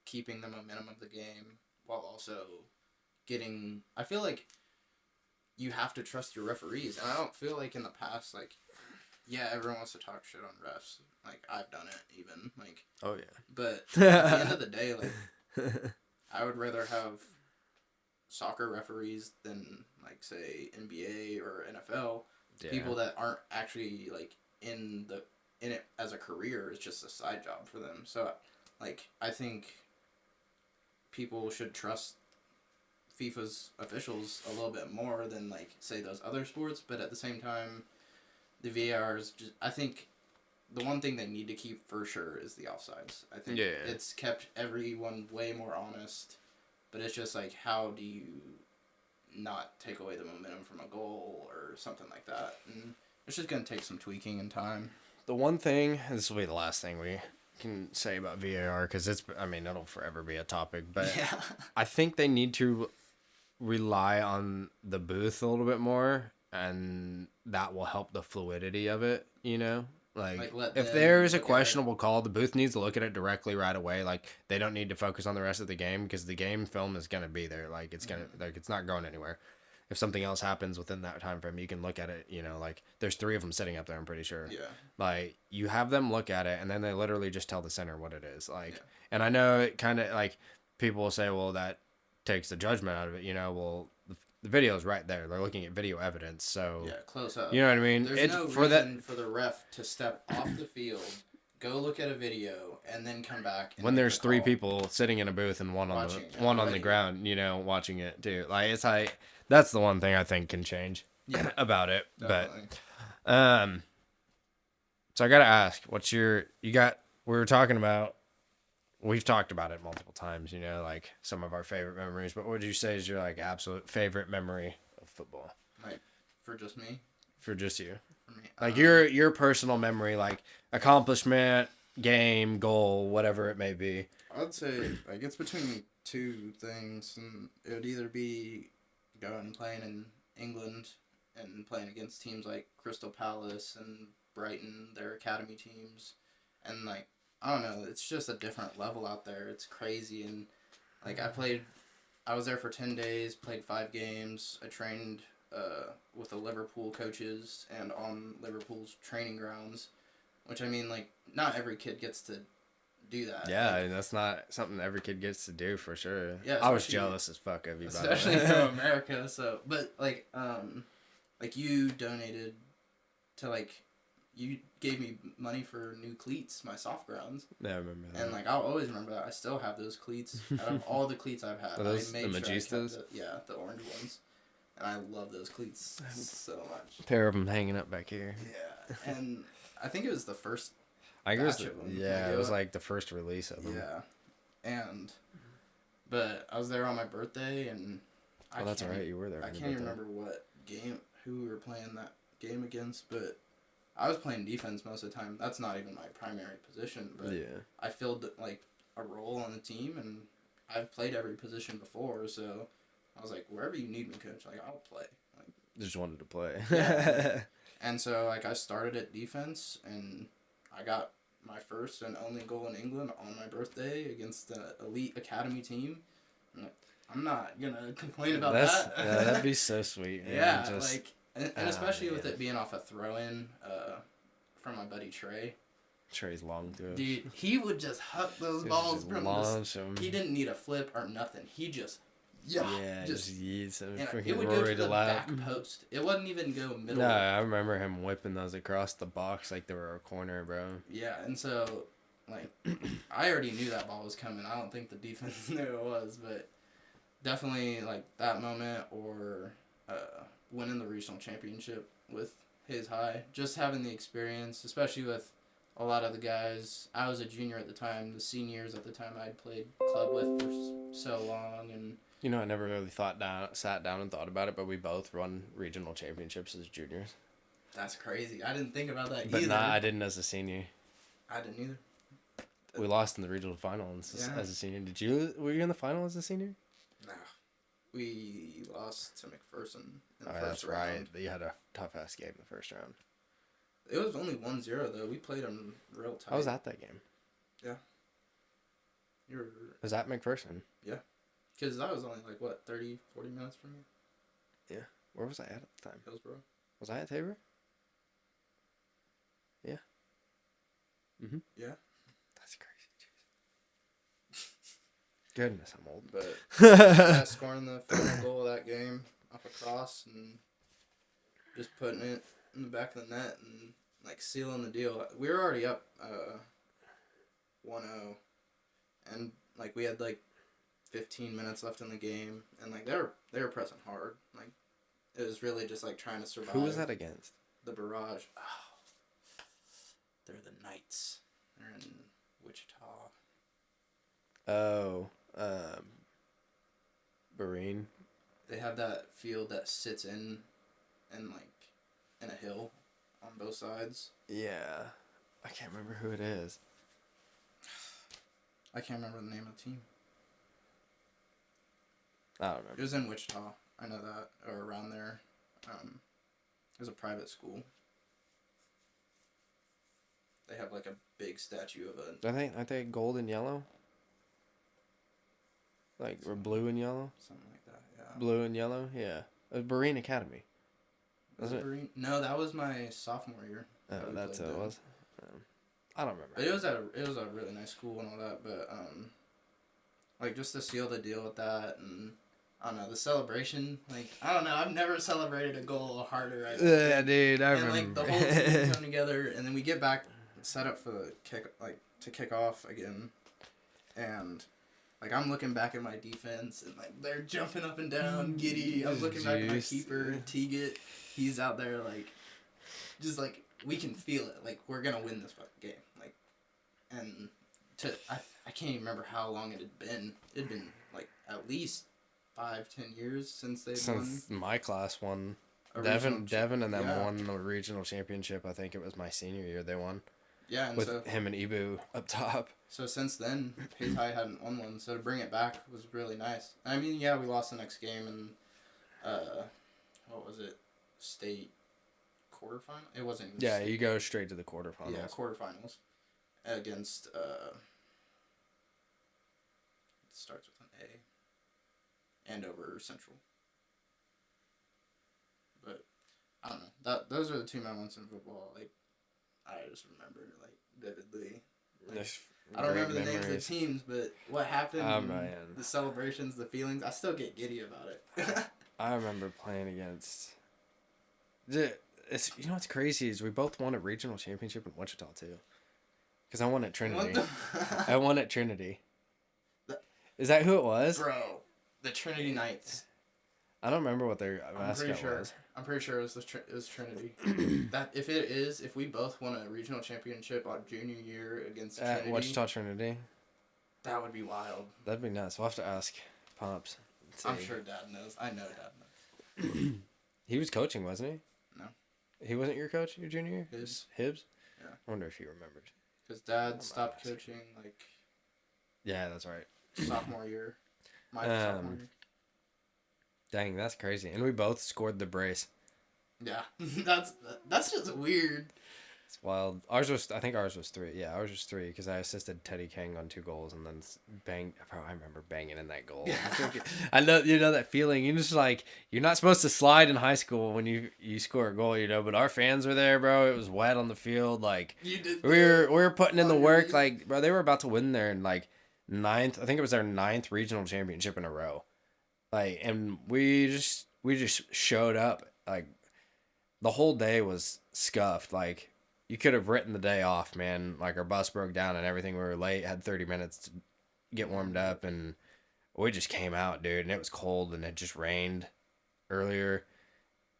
keeping the momentum of the game while also getting. I feel like you have to trust your referees, and I don't feel like in the past, like, everyone wants to talk shit on refs. Like, I've done it even. Like, oh yeah. But at the end of the day, like, I would rather have soccer referees than like say NBA or NFL. People that aren't actually like in it as a career. It's just a side job for them. So like I think people should trust FIFA's officials a little bit more than like say those other sports, but at the same time the VAR is just, I think the one thing they need to keep for sure is the offsides. I think it's kept everyone way more honest, but it's just like, how do you not take away the momentum from a goal or something like that? And it's just going to take some tweaking and time. The one thing, this will be the last thing we can say about VAR, because it'll forever be a topic, but I think they need to rely on the booth a little bit more, and that will help the fluidity of it, Like let if them there is a look at it. questionable call, the booth needs to look at it directly right away. Like they don't need to focus on the rest of the game because the game film is gonna be there. Like it's gonna like it's not going anywhere. If something else happens within that time frame, you can look at it. You know, like there's 3 of them sitting up there. I'm pretty sure. Yeah. Like you have them look at it, and then they literally just tell the center what it is. Like, Yeah. and I know it kind of like people will say, well, that takes the judgment out of it. You know, well the video is right there. They're looking at video evidence, so Yeah, close up. you know what I mean. There's It's no for reason for the ref to step off the field, go look at a video, and then come back. And when make there's the 3 call. people sitting in a booth and one Watching it on the already. ground, you know, watching it too. Like it's like that's the one thing I think can change Yeah, about it. definitely. But so I gotta ask, what's your we were talking about. We've talked about it multiple times, you know, like some of our favorite memories. But what would you say is your like absolute favorite memory of football Like for just me, for just you? for me, Like your personal memory, like accomplishment, game, goal, whatever it may be. I'd say like it's between 2 things, and it would either be going and playing in England and playing against teams like Crystal Palace and Brighton, their academy teams, and like I don't know, it's just a different level out there. It's crazy, and like I was there for 10 days, played 5 games. I trained with the Liverpool coaches and on Liverpool's training grounds, which I mean, like not every kid gets to do that. Yeah, Like, and that's not something every kid gets to do for sure. Yeah, I was especially- jealous as fuck of you. especially by the way. from America. So, but like you donated to like you gave me money for new cleats, my soft grounds, Yeah, I remember that. and like I'll always remember that. I still have those cleats. Out of all the cleats I've had, Are those I made the sure I kept Magistas? yeah, the orange ones, and I love those cleats so much. Pair of them hanging up back here. Yeah, and I think it was the first. I think it was Batch of 'em. yeah, Like, it was like the first release of them. Yeah, and but I was there on my birthday, and Oh, that's can't- alright. You were there. I for your can't even birthday. remember what game, who we were playing that game against, but I was playing defense most of the time. That's not even my primary position, but Yeah. I filled like a role on the team, and I've played every position before, so I was like, wherever you need me, coach, like I'll play. Like, Just wanted to play. Yeah. and so like I started at defense, and I got my first and only goal in England on my birthday against the elite academy team. I'm not gonna complain about that. Yeah, that'd be so sweet. Man. Yeah, Just, like, and especially with man. it being off a throw-in from my buddy Trey. Trey's long through. Dude, he would just huck those Just balls from launch them. He didn't need a flip or nothing. He just, Yeah, just just yeets and and freaking it would go Rory to the lap. back post. It wouldn't even go middle. No, I remember him whipping those across the box like they were a corner, bro. Yeah, and so, like, I already knew that ball was coming. I don't think the defense knew it was, but definitely, like, that moment or winning the regional championship with Hayes High. Just having the experience, especially with a lot of the guys. I was a junior at the time. The seniors at the time I'd played club with for so long, and You know, I never really sat down and thought about it, but we both won regional championships as juniors. that's crazy. I didn't think about that But either. nah, I didn't as a senior. I didn't either. We lost in the regional final as a senior. Were you in the final as a senior? Nah. We lost to McPherson in the Oh, first that's round. right. You had a tough ass game in the first round. It was only 1-0 though. We played them real tight. I was at that game. You were, I was at McPherson. because that was only like what 30, 40 minutes from you, Where was I at the time? Hillsborough. Was I at Tabor? Yeah. Mhm. Yeah. That's crazy. Jeez. Goodness, I'm old. But yeah, scoring the final goal of that game off a cross and just putting it in the back of the net and like sealing the deal. We were already up 1-0, and like we had like 15 minutes left in the game, and like they were pressing hard. Like it was really just like trying to survive. Who was that against? The Barrage. Oh, they're the Knights. They're in Wichita. Oh, Barine. They have that field that sits in a hill on both sides. Yeah. I can't remember who it is. I can't remember the name of the team. I don't It remember. was in Wichita. I know that, or around there. It was a private school. They have like a big statue of a Aren't they gold and yellow? Like, or blue and yellow? something like that. Yeah. Blue and yellow? Yeah. Marine Academy. Was it Marine? No, that was my sophomore year. Oh, that's what it was? I don't remember. But it was a really nice school and all that, but like just to seal the deal with that, and I don't know, the celebration, like I don't know, I've never celebrated a goal harder. Yeah, dude, I remember. And like the whole team come together, and then we get back set up for the kick off again, and like I'm looking back at my defense, and like they're jumping up and down, giddy. I'm looking back at my keeper, Teagat. He's out there like, just like we can feel it. Like we're gonna win this fucking game. Like, and I can't even remember how long it had been. It'd been like at least 5-10 years since won. My class won. a Devin regional and them yeah. won the regional championship. I think it was my senior year they won. Yeah, and with him and Ibu up top. So since then, Hayes High hadn't won one. So to bring it back was really nice. I mean, yeah, we lost the next game and what was it? State quarterfinal? It wasn't even Yeah, state. you go straight to the quarterfinals. Yeah, quarterfinals against it starts with an A. Andover Central. But I don't know. Those are the two moments in football. Like I just remember like vividly. Like, I don't remember the names of the teams, but what happened, the celebrations, the feelings, I still get giddy about it. I remember playing against. It's you know what's crazy is we both won a regional championship in Wichita too. Because I won at Trinity. I won at Trinity. Is that who it was? Bro, the Trinity Knights. I don't remember what their mascot was. I'm pretty sure it was Trinity. That if we both won a regional championship our junior year against At Trinity, Wichita Trinity. that would be wild. That'd be nuts. We'll have to ask Pops. I'm sure Dad knows. I know Dad knows. He was coaching, wasn't he? No. He wasn't your coach your junior year? His. Hibbs? Yeah. I wonder if he remembers. Because Dad stopped coaching like Yeah, that's right. sophomore year. My sophomore year. Dang, that's crazy. And we both scored the brace. Yeah, that's just weird. It's wild. I think ours was 3. Yeah, ours was 3 because I assisted Teddy King on 2 goals and then I remember banging in that goal. I know, you know that feeling. You just like, you're not supposed to slide in high school when you score a goal, you know, but our fans were there, bro. It was wet on the field. Like, You did. we were putting in the work. Like, bro, they were about to win their like 9th. I think it was their 9th regional championship in a row. Like, and we just showed up. Like, the whole day was scuffed. Like, you could have written the day off, man. Like, our bus broke down and everything. We were late, had 30 minutes to get warmed up, and we just came out, dude. And it was cold, and it just rained earlier,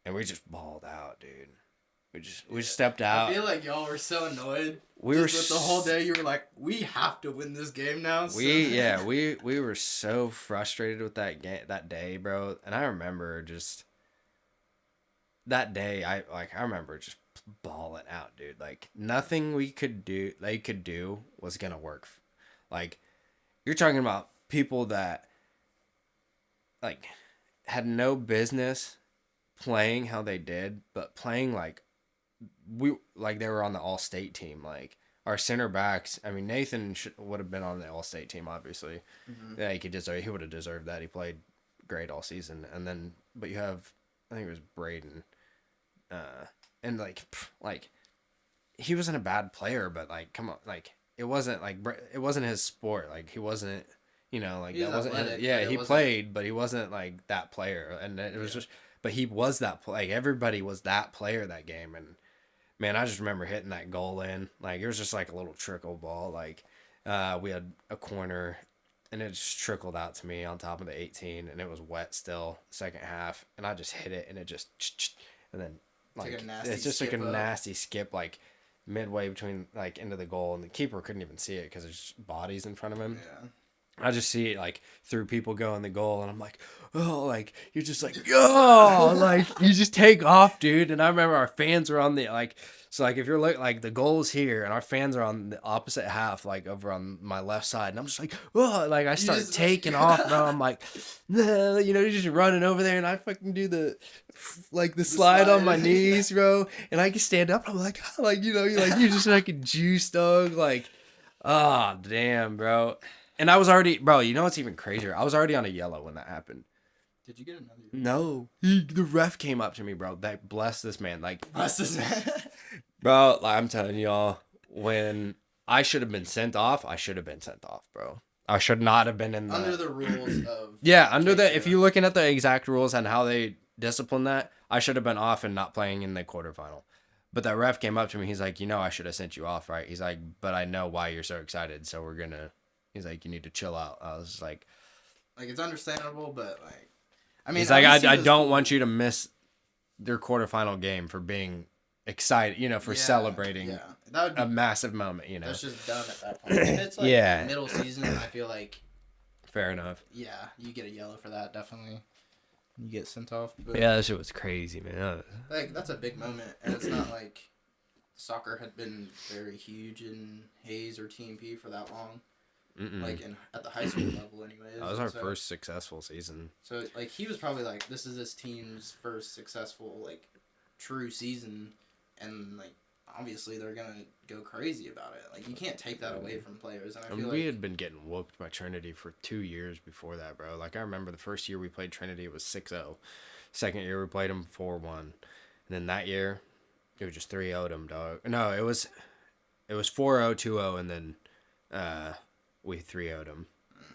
and we just balled out, dude. We just stepped out. I feel like y'all were so annoyed. We were the whole day. You were like, we have to win this game now. So. We were so frustrated with that game that day, bro. And I remember just that day. I remember just balling out, dude. Like nothing they could do was gonna work. Like you're talking about people that like had no business playing how they did, but playing like they were on the all-state team. Like our center backs, I mean Nathan would have been on the all-state team obviously. Mm-hmm. Yeah, he would have deserved that. He played great all season. And then but you have, I think it was Braden, and like he wasn't a bad player, but like come on, like it wasn't his sport. Like he wasn't, you know, like that wasn't athletic, he played, but he wasn't like that player. And it was just, but he was that like everybody was that player that game. And man, I just remember hitting that goal in. Like it was just like a little trickle ball. Like we had a corner and it just trickled out to me on top of the 18 and it was wet still second half. And I just hit it and it just, and then like it's just like a nasty skip, like midway between like into the goal, and the keeper couldn't even see it because there's bodies in front of him. Yeah. I just see it like through people go in the goal, and I'm like, oh, like you're just like, oh, like you just take off, dude. And I remember our fans were on the like, so like if you're like the goal's here, and our fans are on the opposite half, like over on my left side, and I'm just like, oh, like I start taking off, bro. I'm like, nah, you know, you're just running over there, and I fucking do the slide on my knees, bro, and I can stand up. I'm like, oh, like you know, you're just like a juice dog, like, ah, oh, damn, bro. And I was already, bro, you know what's even crazier? I was already on a yellow when that happened. Did you get another? No. The ref came up to me, bro. That bless this man. Like, Bless this man. Bro, like, I'm telling y'all, when I should have been sent off, I should have been sent off, bro. I should not have been in the... Under the rules of... Yeah, under the... If you're looking at the exact rules and how they discipline that, I should have been off and not playing in the quarterfinal. But that ref came up to me. He's like, you know, I should have sent you off, right? He's like, but I know why you're so excited, so we're going to... He's like, you need to chill out. I was like... Like, it's understandable, but, like... I mean, he's like, I don't want you to miss their quarterfinal game for being excited, you know, for celebrating that would be, a massive moment, you know. That's just dumb at that point. If it's, like, middle season, I feel like... Fair enough. Yeah, you get a yellow for that, definitely. You get sent off. But, yeah, that shit was crazy, man. Like, that's a big moment, and it's not like soccer had been very huge in Hayes or TMP for that long. Like at the high school level anyways. That was our first successful season. So like he was probably like, this is this team's first successful like true season, and like obviously they're gonna go crazy about it. Like you can't take that away from players. And I feel we had been getting whooped by Trinity for 2 years before that, bro. Like I remember the first year we played Trinity, it was 6-0. Second year we played them 4-1. And then that year it was just 3-0'd them, dog. No, it was 4-0, 2-0, and then we 3-0'd them.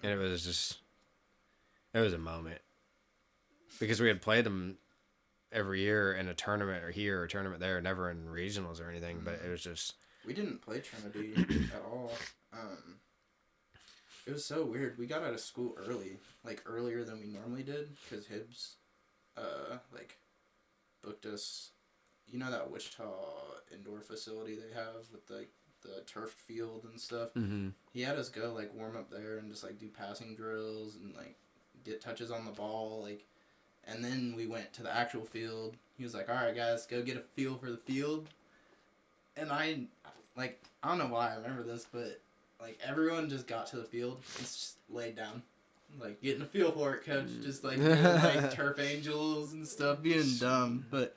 And it was a moment. Because we had played them every year in a tournament or here or a tournament there, never in regionals or anything, but it was just... We didn't play Trinity at all. It was so weird. We got out of school early, like earlier than we normally did, because Hibbs, like, booked us... You know that Wichita indoor facility they have with, like, the turf field and stuff. He had us go like warm up there and just like do passing drills and like get touches on the ball, like, and then we went to the actual field. He was like, all right guys, go get a feel for the field. And I don't know why I remember this, but like everyone just got to the field and just laid down, like getting a feel for it, coach. Just like doing, like turf angels and stuff, being dumb. But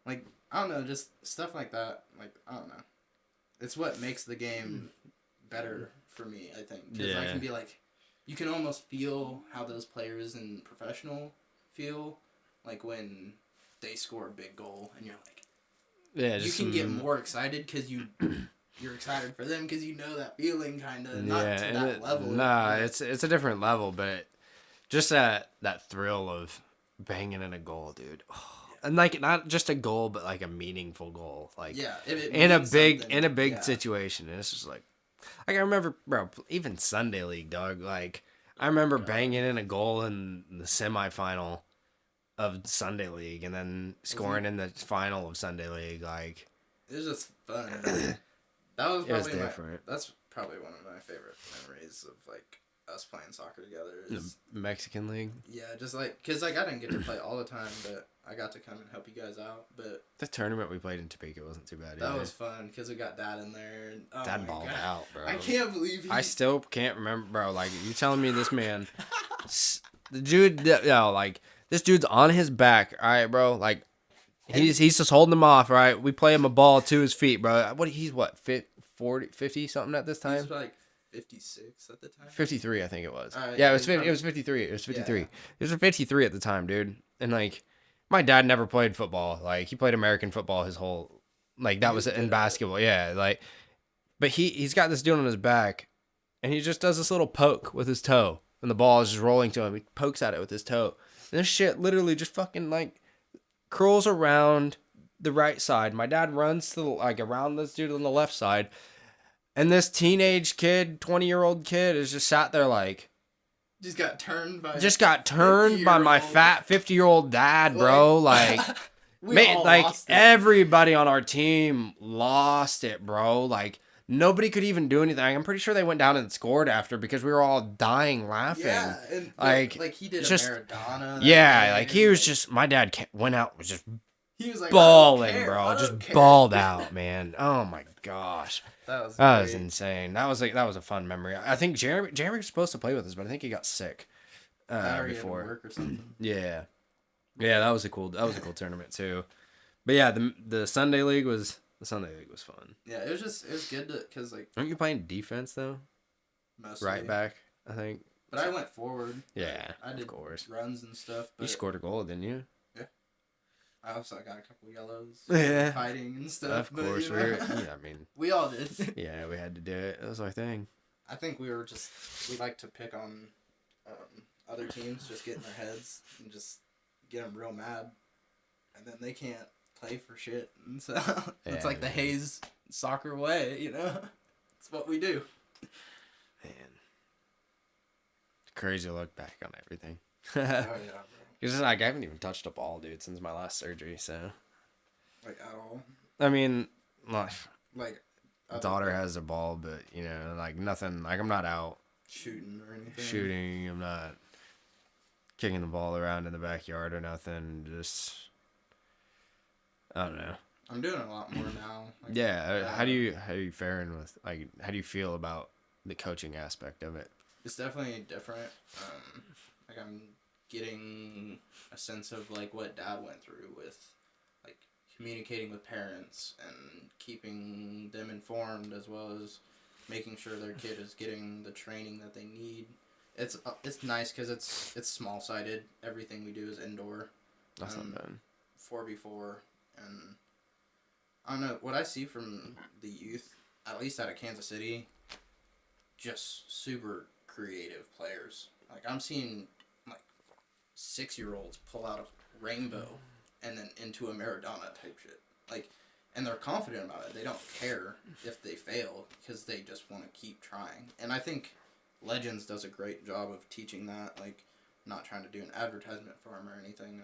like I don't know, just stuff like that. Like I don't know. It's what makes the game better for me, I think. Because I can be like, you can almost feel how those players in professional feel, like when they score a big goal, and you're like, you can get more excited because you're excited for them because you know that feeling, kind of. Not to that level. Nah, it's a different level, but just that thrill of banging in a goal, dude. Oh. And like not just a goal, but like a meaningful goal, like in a big situation. And it's just like I remember, bro. Even Sunday League, dog. Like I remember banging in a goal in the semifinal of Sunday League, and then scoring in the final of Sunday League. Like it was just fun. That was probably that's probably one of my favorite memories of like us playing soccer together. The Mexican League. Yeah, just like because like I didn't get to play all the time, but I got to come and help you guys out. But the tournament we played in Topeka wasn't too bad. That was fun because we got Dad in there. And, Dad balled out, bro. I can't believe I still can't remember, bro. Like you telling me this man, the dude, like this dude's on his back. All right, bro. Like he's just holding him off. Right, we play him a ball to his feet, bro. He's 50 something at this time. He's like 56 at the time. 53, I think it was. It was 50. It was 53. It was 53. Yeah. It was 53 at the time, dude. And like, my dad never played football. Like, he played American football his whole, like that was in basketball. Yeah, like, but he's got this dude on his back, and he just does this little poke with his toe, and the ball is just rolling to him. He pokes at it with his toe, and this shit literally just fucking like curls around the right side. My dad runs to like around this dude on the left side. And this teenage kid, 20-year-old kid, is just sat there like... Just got turned by my fat 50-year-old dad, bro. Like, everybody on our team lost it, bro. Like, nobody could even do anything. I'm pretty sure they went down and scored after because we were all dying laughing. Yeah, and like he did just, a Maradona. Yeah, like he was just, my dad went out, was just he was like bawling, bro. Just bawled out, man. Oh my gosh. That was insane. That was a fun memory. I think Jeremy was supposed to play with us, but I think he got sick before. Work or something. Yeah, that was a cool tournament too. But yeah, the Sunday league was fun. Yeah, it was good because like. Aren't you playing defense though? Mostly. Right back, I think. But I went forward. Yeah, I did of course. Runs and stuff. But you scored a goal, didn't you? Yeah. I also got a couple yellows. Yeah. Fighting and stuff. Of course, but, you know, I mean, we all did. Yeah, we had to do it. That was our thing. I think we like to pick on other teams, just get in their heads and just get them real mad, and then they can't play for shit. And so it's like the Hayes soccer way, you know. It's what we do. Man, crazy to look back on everything. Oh yeah, bro. Because like I haven't even touched a ball, dude, since my last surgery. So, like at all. I mean, like daughter has a ball, but you know, like nothing. Like I'm not out shooting or anything. Shooting, I'm not kicking the ball around in the backyard or nothing. Just I don't know. I'm doing a lot more now. Like, yeah. How do you faring with like? How do you feel about the coaching aspect of it? It's definitely different. Like I'm getting a sense of like what Dad went through with like communicating with parents and keeping them informed, as well as making sure their kid is getting the training that they need. It's nice because it's small sided. Everything we do is indoor. That's not bad. 4v4, and I don't know what I see from the youth, at least out of Kansas City. Just super creative players. Like I'm seeing like 6-year-olds pull out a rainbow and then into a Maradona type shit. Like, and they're confident about it. They don't care if they fail because they just want to keep trying. And I think Legends does a great job of teaching that. Like, not trying to do an advertisement for them or anything.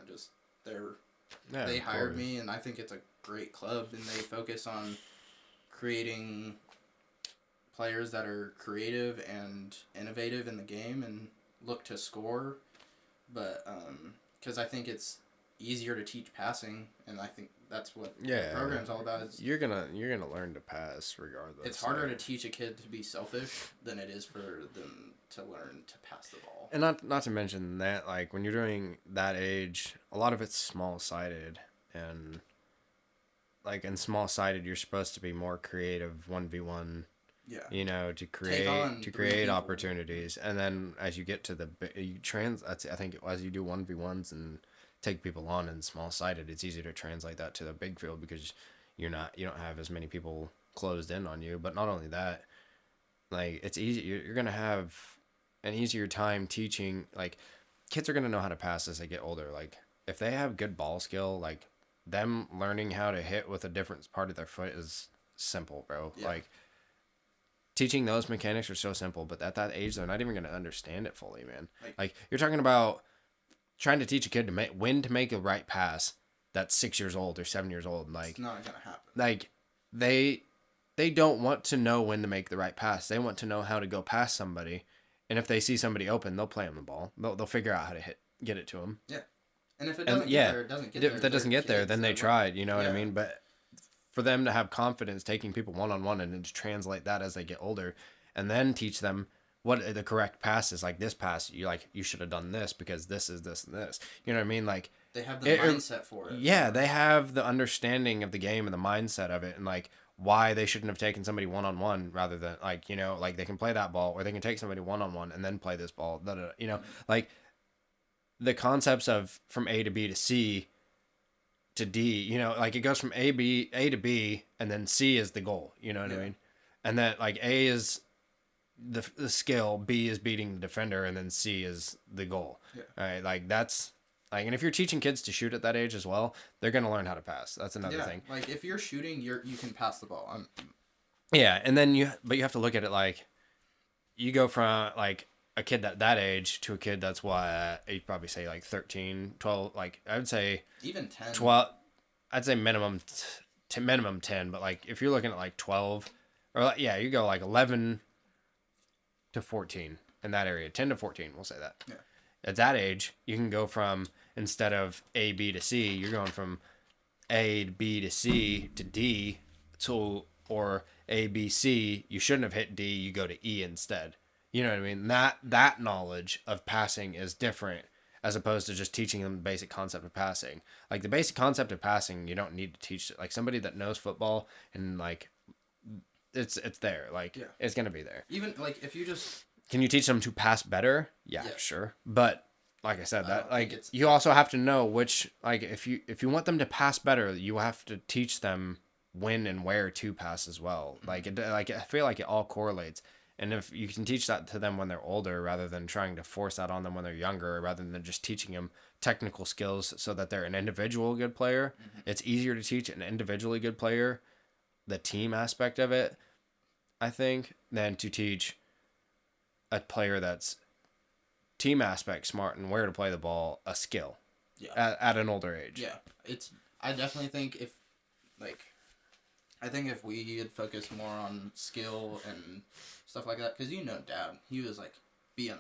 They hired me, and I think it's a great club, and they focus on creating players that are creative and innovative in the game and look to score. But because I think it's easier to teach passing, and I think that's what the program's all about. Is you're gonna learn to pass regardless. It's harder to teach a kid to be selfish than it is for them to learn to pass the ball. And not to mention that, like, when you're doing that age, a lot of it's small-sided, and like in small-sided, you're supposed to be more creative 1v1. Yeah. You know, to create opportunities, and then as you get to I think as you do 1v1s and take people on in small-sided, it's easier to translate that to the big field because you don't have as many people closed in on you. But not only that, like, it's easy. You're gonna have an easier time teaching. Like, kids are gonna know how to pass as they get older. Like, if they have good ball skill, like, them learning how to hit with a different part of their foot is simple, bro. Yeah. Like, teaching those mechanics are so simple, but at that age, they're not even gonna understand it fully, man. Like, you're talking about trying to teach a kid when to make a right pass that's 6 years old or 7 years old. Like, it's not gonna happen. Like, they don't want to know when to make the right pass. They want to know how to go past somebody, and if they see somebody open, they'll play them the ball. They'll figure out how to get it to them. Yeah, and if it doesn't get there, it doesn't get there. If that doesn't get there, then they tried. You know what I mean? But for them to have confidence taking people one-on-one and then to translate that as they get older, and then teach them what the correct pass is. Like, this pass, you should have done this because this is this and this. You know what I mean? Like, they have the mindset for it. Yeah, they have the understanding of the game and the mindset of it, and like why they shouldn't have taken somebody one-on-one rather than, like, you know, like they can play that ball or they can take somebody one-on-one and then play this ball. You know, like the concepts of from A to B to C to D, you know, like it goes from A to B and then C is the goal. You know what I mean? And that, like, A is the skill, B is beating the defender, and then C is the goal. Yeah. All right, like that's like, and if you're teaching kids to shoot at that age as well, they're gonna learn how to pass. That's another thing. Like, if you're shooting, you can pass the ball. Yeah, and then you have to look at it like you go from like a kid that age to a kid that's you'd probably say like 13, 12, like I would say even 10. 12. I'd say minimum 10, but like if you're looking at like 12 or like, yeah, you go like 11 to 14 in that area, 10 to 14, we'll say that. Yeah. At that age, you can go from, instead of A, B to C, you're going from A to B to C to D to, or A, B, C, you shouldn't have hit D, you go to E instead. You know what I mean? That knowledge of passing is different as opposed to just teaching them the basic concept of passing. Like the basic concept of passing, you don't need to teach like somebody that knows football and like it's there. Like it's gonna be there. Even like if you just can you teach them to pass better? Yeah, Yes. sure. But like I said, that like it's- you also have to know which like if you want them to pass better, you have to teach them when and where to pass as well. Like like I feel like it all correlates. And if you can teach that to them when they're older rather than trying to force that on them when they're younger, rather than just teaching them technical skills so that they're an individual good player, it's easier to teach an individually good player the team aspect of it, I think, than to teach a player that's team aspect smart and where to play the ball a skill at an older age. Yeah, I definitely think if we had focused more on skill and stuff like that, because Dad, he was like, being an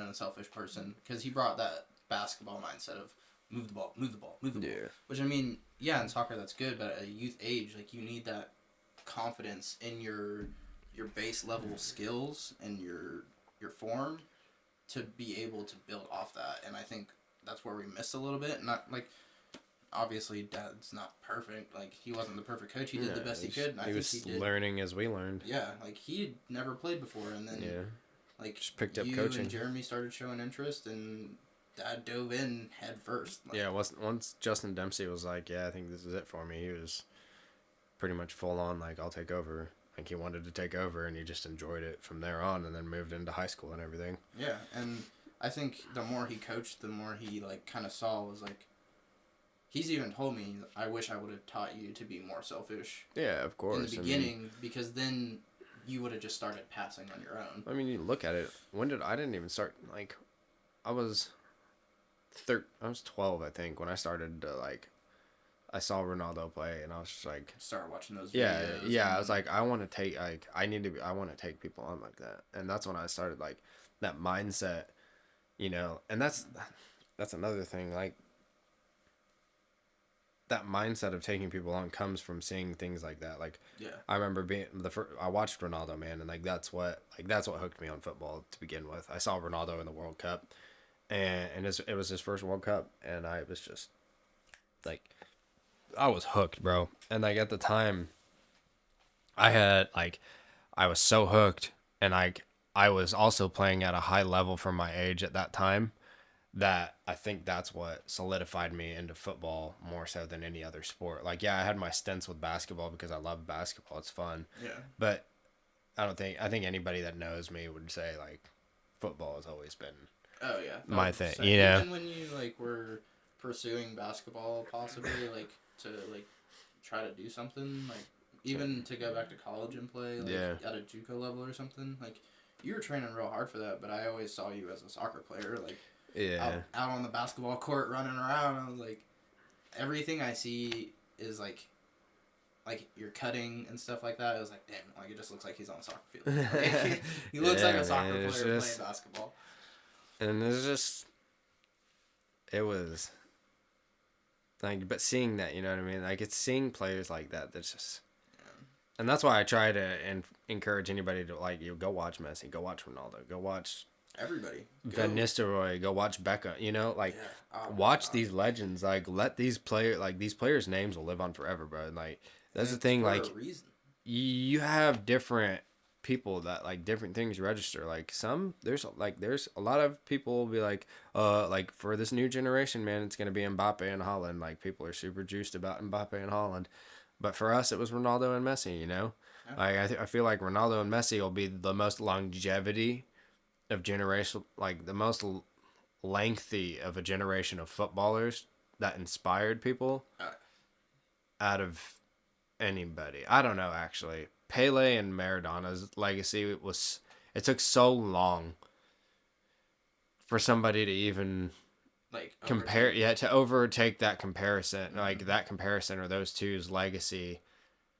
unselfish person, because he brought that basketball mindset of move the ball, which I mean, in soccer that's good, but at a youth age, like you need that confidence in your base level skills and your form to be able to build off that, and I think that's where we missed a little bit. Not like obviously Dad's not perfect. Like he wasn't the perfect coach. He did the best he could. And he was learning as we learned. Yeah, like he had never played before, and then like just picked up you coaching. And Jeremy started showing interest, and Dad dove in head first. Like, once Justin Dempsey was like, "Yeah, I think this is it for me," he was pretty much full on like, "I'll take over." Like he wanted to take over, and he just enjoyed it from there on, and then moved into high school and everything. Yeah, and I think the more he coached, the more he like kind of saw was like. He's even told me, I wish I would have taught you to be more selfish. Yeah, of course. In the beginning, because then you would have just started passing on your own. I mean, you look at it. I didn't even start, like, I was 12, I think, when I started to, like, I saw Ronaldo play, and I was just like... Started watching those videos. Yeah, I was like, I want to take, like, I want to take people on like that. And that's when I started, like, that mindset, and that's another thing, like, that mindset of taking people on comes from seeing things like that. Like, I remember I watched Ronaldo, man, and like that's what hooked me on football to begin with. I saw Ronaldo in the World Cup, and it was his first World Cup, and I was just like, I was hooked, bro. And like at the time, I was so hooked, and I was also playing at a high level for my age at that time. That I think that's what solidified me into football more so than any other sport. Like, I had my stints with basketball because I love basketball. It's fun. Yeah. But I think anybody that knows me would say, like, football has always been my thing, Even when you, like, were pursuing basketball possibly, like, to, like, try to do something, like, even to go back to college and play, like, at a JUCO level or something, like, you were training real hard for that, but I always saw you as a soccer player, like, out on the basketball court running around. I was like, everything I see is like you're cutting and stuff like that. I was like, damn, like it just looks like he's on a soccer field. Like, he looks like a soccer player playing basketball. And it was like, but seeing that, you know what I mean? Like it's seeing players like that. That's just, and that's why I try to encourage anybody to like, go watch Messi, go watch Ronaldo, go watch. Everybody. Van Nistelrooy, go watch Becca. Watch these legends. Like, let these players' names will live on forever, bro. And, like, that's the thing. Like, you have different people that like different things register. Like, there's a lot of people will be like for this new generation, man, it's gonna be Mbappe and Haaland. Like, people are super juiced about Mbappe and Haaland, but for us, it was Ronaldo and Messi. Yeah. Like, I feel like Ronaldo and Messi will be the most longevity of generation, like the most lengthy of a generation of footballers that inspired people out of anybody. I don't know, actually. Pele and Maradona's legacy it took so long for somebody to even like compare to overtake that comparison, like that comparison or those two's legacy,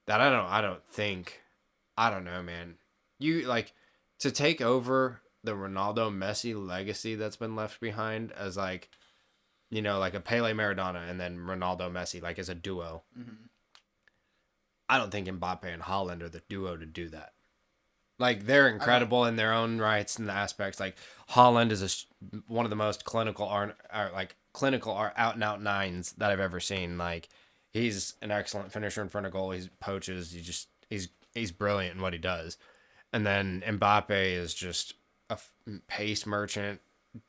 that I don't think I don't know, man. You like to take over the Ronaldo Messi legacy that's been left behind as like, like a Pele Maradona and then Ronaldo Messi, like as a duo. Mm-hmm. I don't think Mbappe and Haaland are the duo to do that. Like they're incredible in their own rights and aspects. Like Haaland is one of the most clinical out and out nines that I've ever seen. Like he's an excellent finisher in front of goal. He poaches. He's brilliant in what he does. And then Mbappe is just a pace merchant,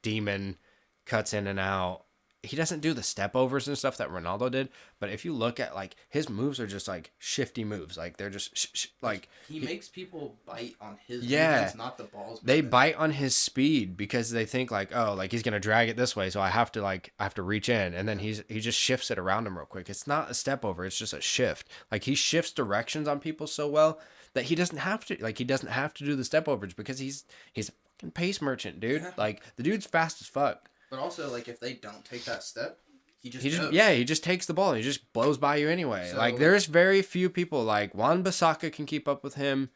demon, cuts in and out. He doesn't do the step overs and stuff that Ronaldo did, but if you look at like his moves are just like shifty moves, like they're just like he makes people bite on his movements, not the ball's they movement. bite on his speed because they think like, oh, like he's gonna drag it this way, so I have to reach in, and then he just shifts it around him real quick. It's not a step over, it's just a shift. Like he shifts directions on people so well that he doesn't have to do the step overs because he's a fucking pace merchant, dude. Yeah. Like the dude's fast as fuck. But also, like, if they don't take that step, he just takes the ball and he just blows by you anyway. So, like, there's very few people, like, Wan-Bissaka can keep up with him,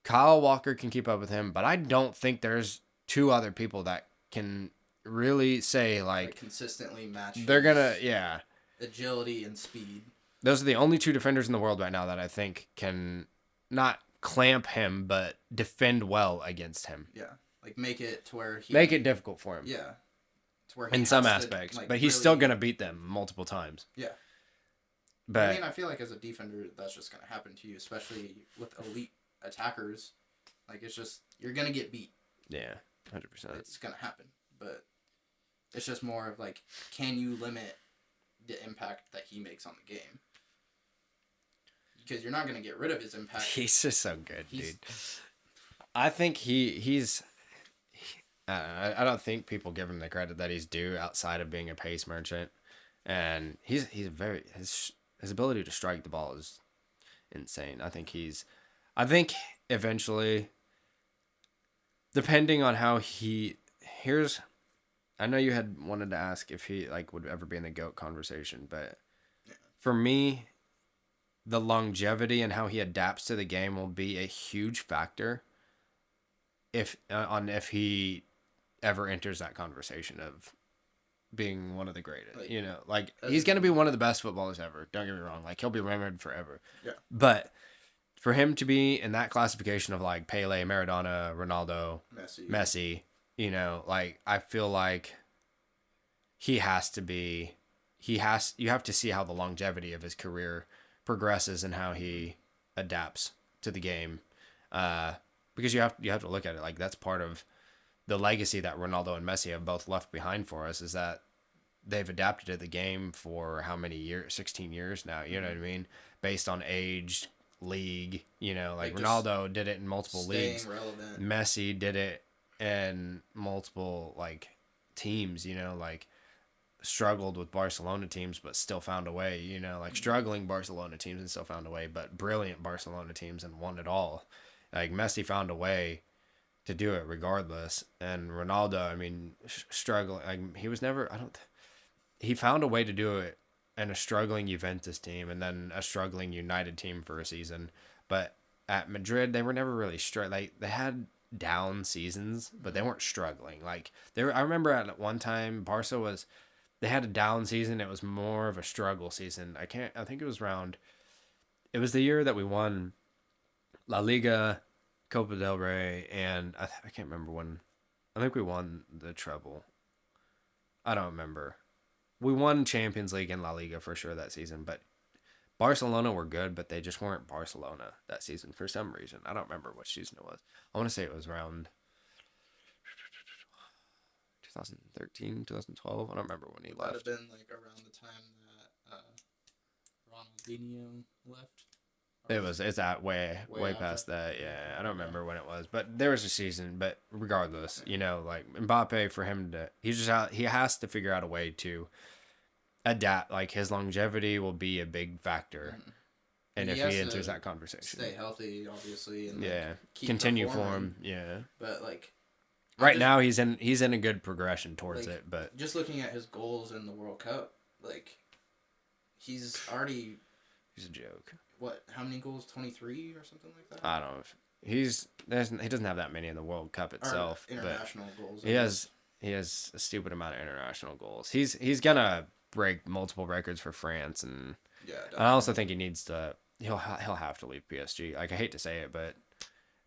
Kyle Walker can keep up with him, but I don't think there's two other people that can really say, like consistently match they're gonna, agility and speed. Those are the only two defenders in the world right now that I think can not clamp him, but defend well against him. Yeah, like, make it to where make it difficult for him. Yeah. In some aspects, but he's still gonna beat them multiple times. Yeah, but I mean, I feel like as a defender, that's just gonna happen to you, especially with elite attackers. Like it's just you're gonna get beat. Yeah, 100%. It's gonna happen, but it's just more of like, can you limit the impact that he makes on the game? Because you're not gonna get rid of his impact. He's just so good, dude. I think he's. I don't think people give him the credit that he's due outside of being a pace merchant, and he's very his ability to strike the ball is insane. I think eventually, depending on how I know you had wanted to ask if he like would ever be in the GOAT conversation, but for me, the longevity and how he adapts to the game will be a huge factor. If he ever enters that conversation of being one of the greatest, he's going to be one of the best footballers ever. Don't get me wrong. Like he'll be remembered forever. Yeah. But for him to be in that classification of like Pele, Maradona, Ronaldo, Messi, I feel like you have to see how the longevity of his career progresses and how he adapts to the game. Because you have to look at it like that's part of the legacy that Ronaldo and Messi have both left behind for us, is that they've adapted to the game for how many years? 16 years now, you know what I mean? Based on age, league, like Ronaldo did it in multiple leagues. Relevant. Messi did it in multiple like teams, like struggled with Barcelona teams but still found a way, like struggling Barcelona teams and still found a way, but brilliant Barcelona teams and won it all. Like Messi found a way to do it regardless, and Ronaldo, I mean, struggling. Like he was never. He found a way to do it in a struggling Juventus team, and then a struggling United team for a season. But at Madrid, they were never really Like they had down seasons, but they weren't struggling. Like I remember at one time, they had a down season. It was more of a struggle season. I think it was it was the year that we won La Liga, Copa del Rey, and I can't remember when. I think we won the treble. I don't remember. We won Champions League and La Liga for sure that season, but Barcelona were good, but they just weren't Barcelona that season for some reason. I don't remember what season it was. I want to say it was around 2013, 2012. I don't remember when he left. Might have been like around the time that Ronaldinho left. It's way past that. Yeah, I don't remember when it was, but there was a season. But regardless, like Mbappe, for him to, he has to figure out a way to adapt. Like his longevity will be a big factor, and if he enters that conversation, stay healthy, obviously, and continue for him. Yeah, but like right now he's in a good progression towards it. But just looking at his goals in the World Cup, like he's a joke. what? How many goals? 23 or something like that. I don't know if he doesn't have that many in the World Cup itself, or international goals. He has a stupid amount of international goals. He's gonna break multiple records for France, and Yeah, definitely. I also think he needs to. He'll have to leave PSG. Like, I hate to say it, but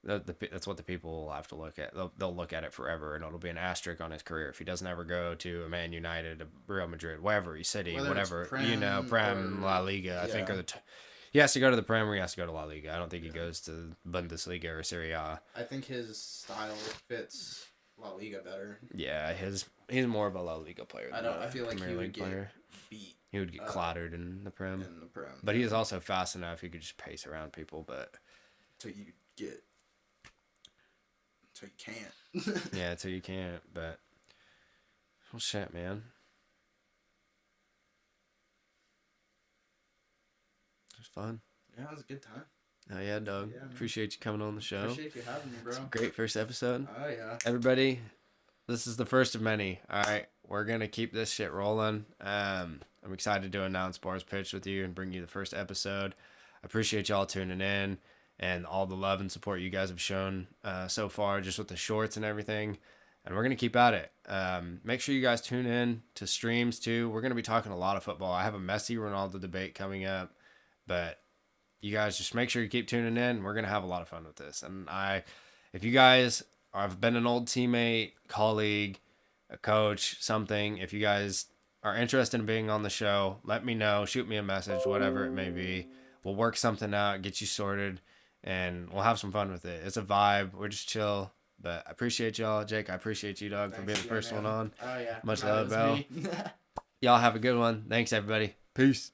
that's what the people will have to look at. They'll look at it forever, and it'll be an asterisk on his career if he doesn't ever go to a Man United, a Real Madrid, whatever city, whatever Prem, La Liga. I think he has to go to the Prem, or he has to go to La Liga. I don't think he goes to Bundesliga or Serie A. I think his style fits La Liga better. Yeah, he's more of a La Liga player. I feel like he would get beat. He would get clattered in the Prem. But yeah. he is also fast enough. He could just pace around people, but Until you can't. yeah, until you can't. But well, shit, man. It was fun. Yeah, it was a good time. Oh yeah, Doug. Yeah, appreciate you coming on the show. Appreciate you having me, bro. It's a great first episode. Oh yeah. Everybody, this is the first of many. All right, we're gonna keep this shit rolling. I'm excited to announce Bars Pitch with you and bring you the first episode. I appreciate y'all tuning in and all the love and support you guys have shown so far, just with the shorts and everything. And we're going to keep at it. Make sure you guys tune in to streams too. We're going to be talking a lot of football. I have a Messi Ronaldo debate coming up, but you guys just make sure you keep tuning in. We're going to have a lot of fun with this. And if you guys have been an old teammate, colleague, a coach, something, if you guys are interested in being on the show, let me know. Shoot me a message, whatever it may be. We'll work something out, get you sorted, and we'll have some fun with it. It's a vibe. We're just chill. But I appreciate y'all. Jake, I appreciate you, Doug, for being the first one on. Oh, yeah. Much love, bro. Y'all have a good one. Thanks, everybody. Peace.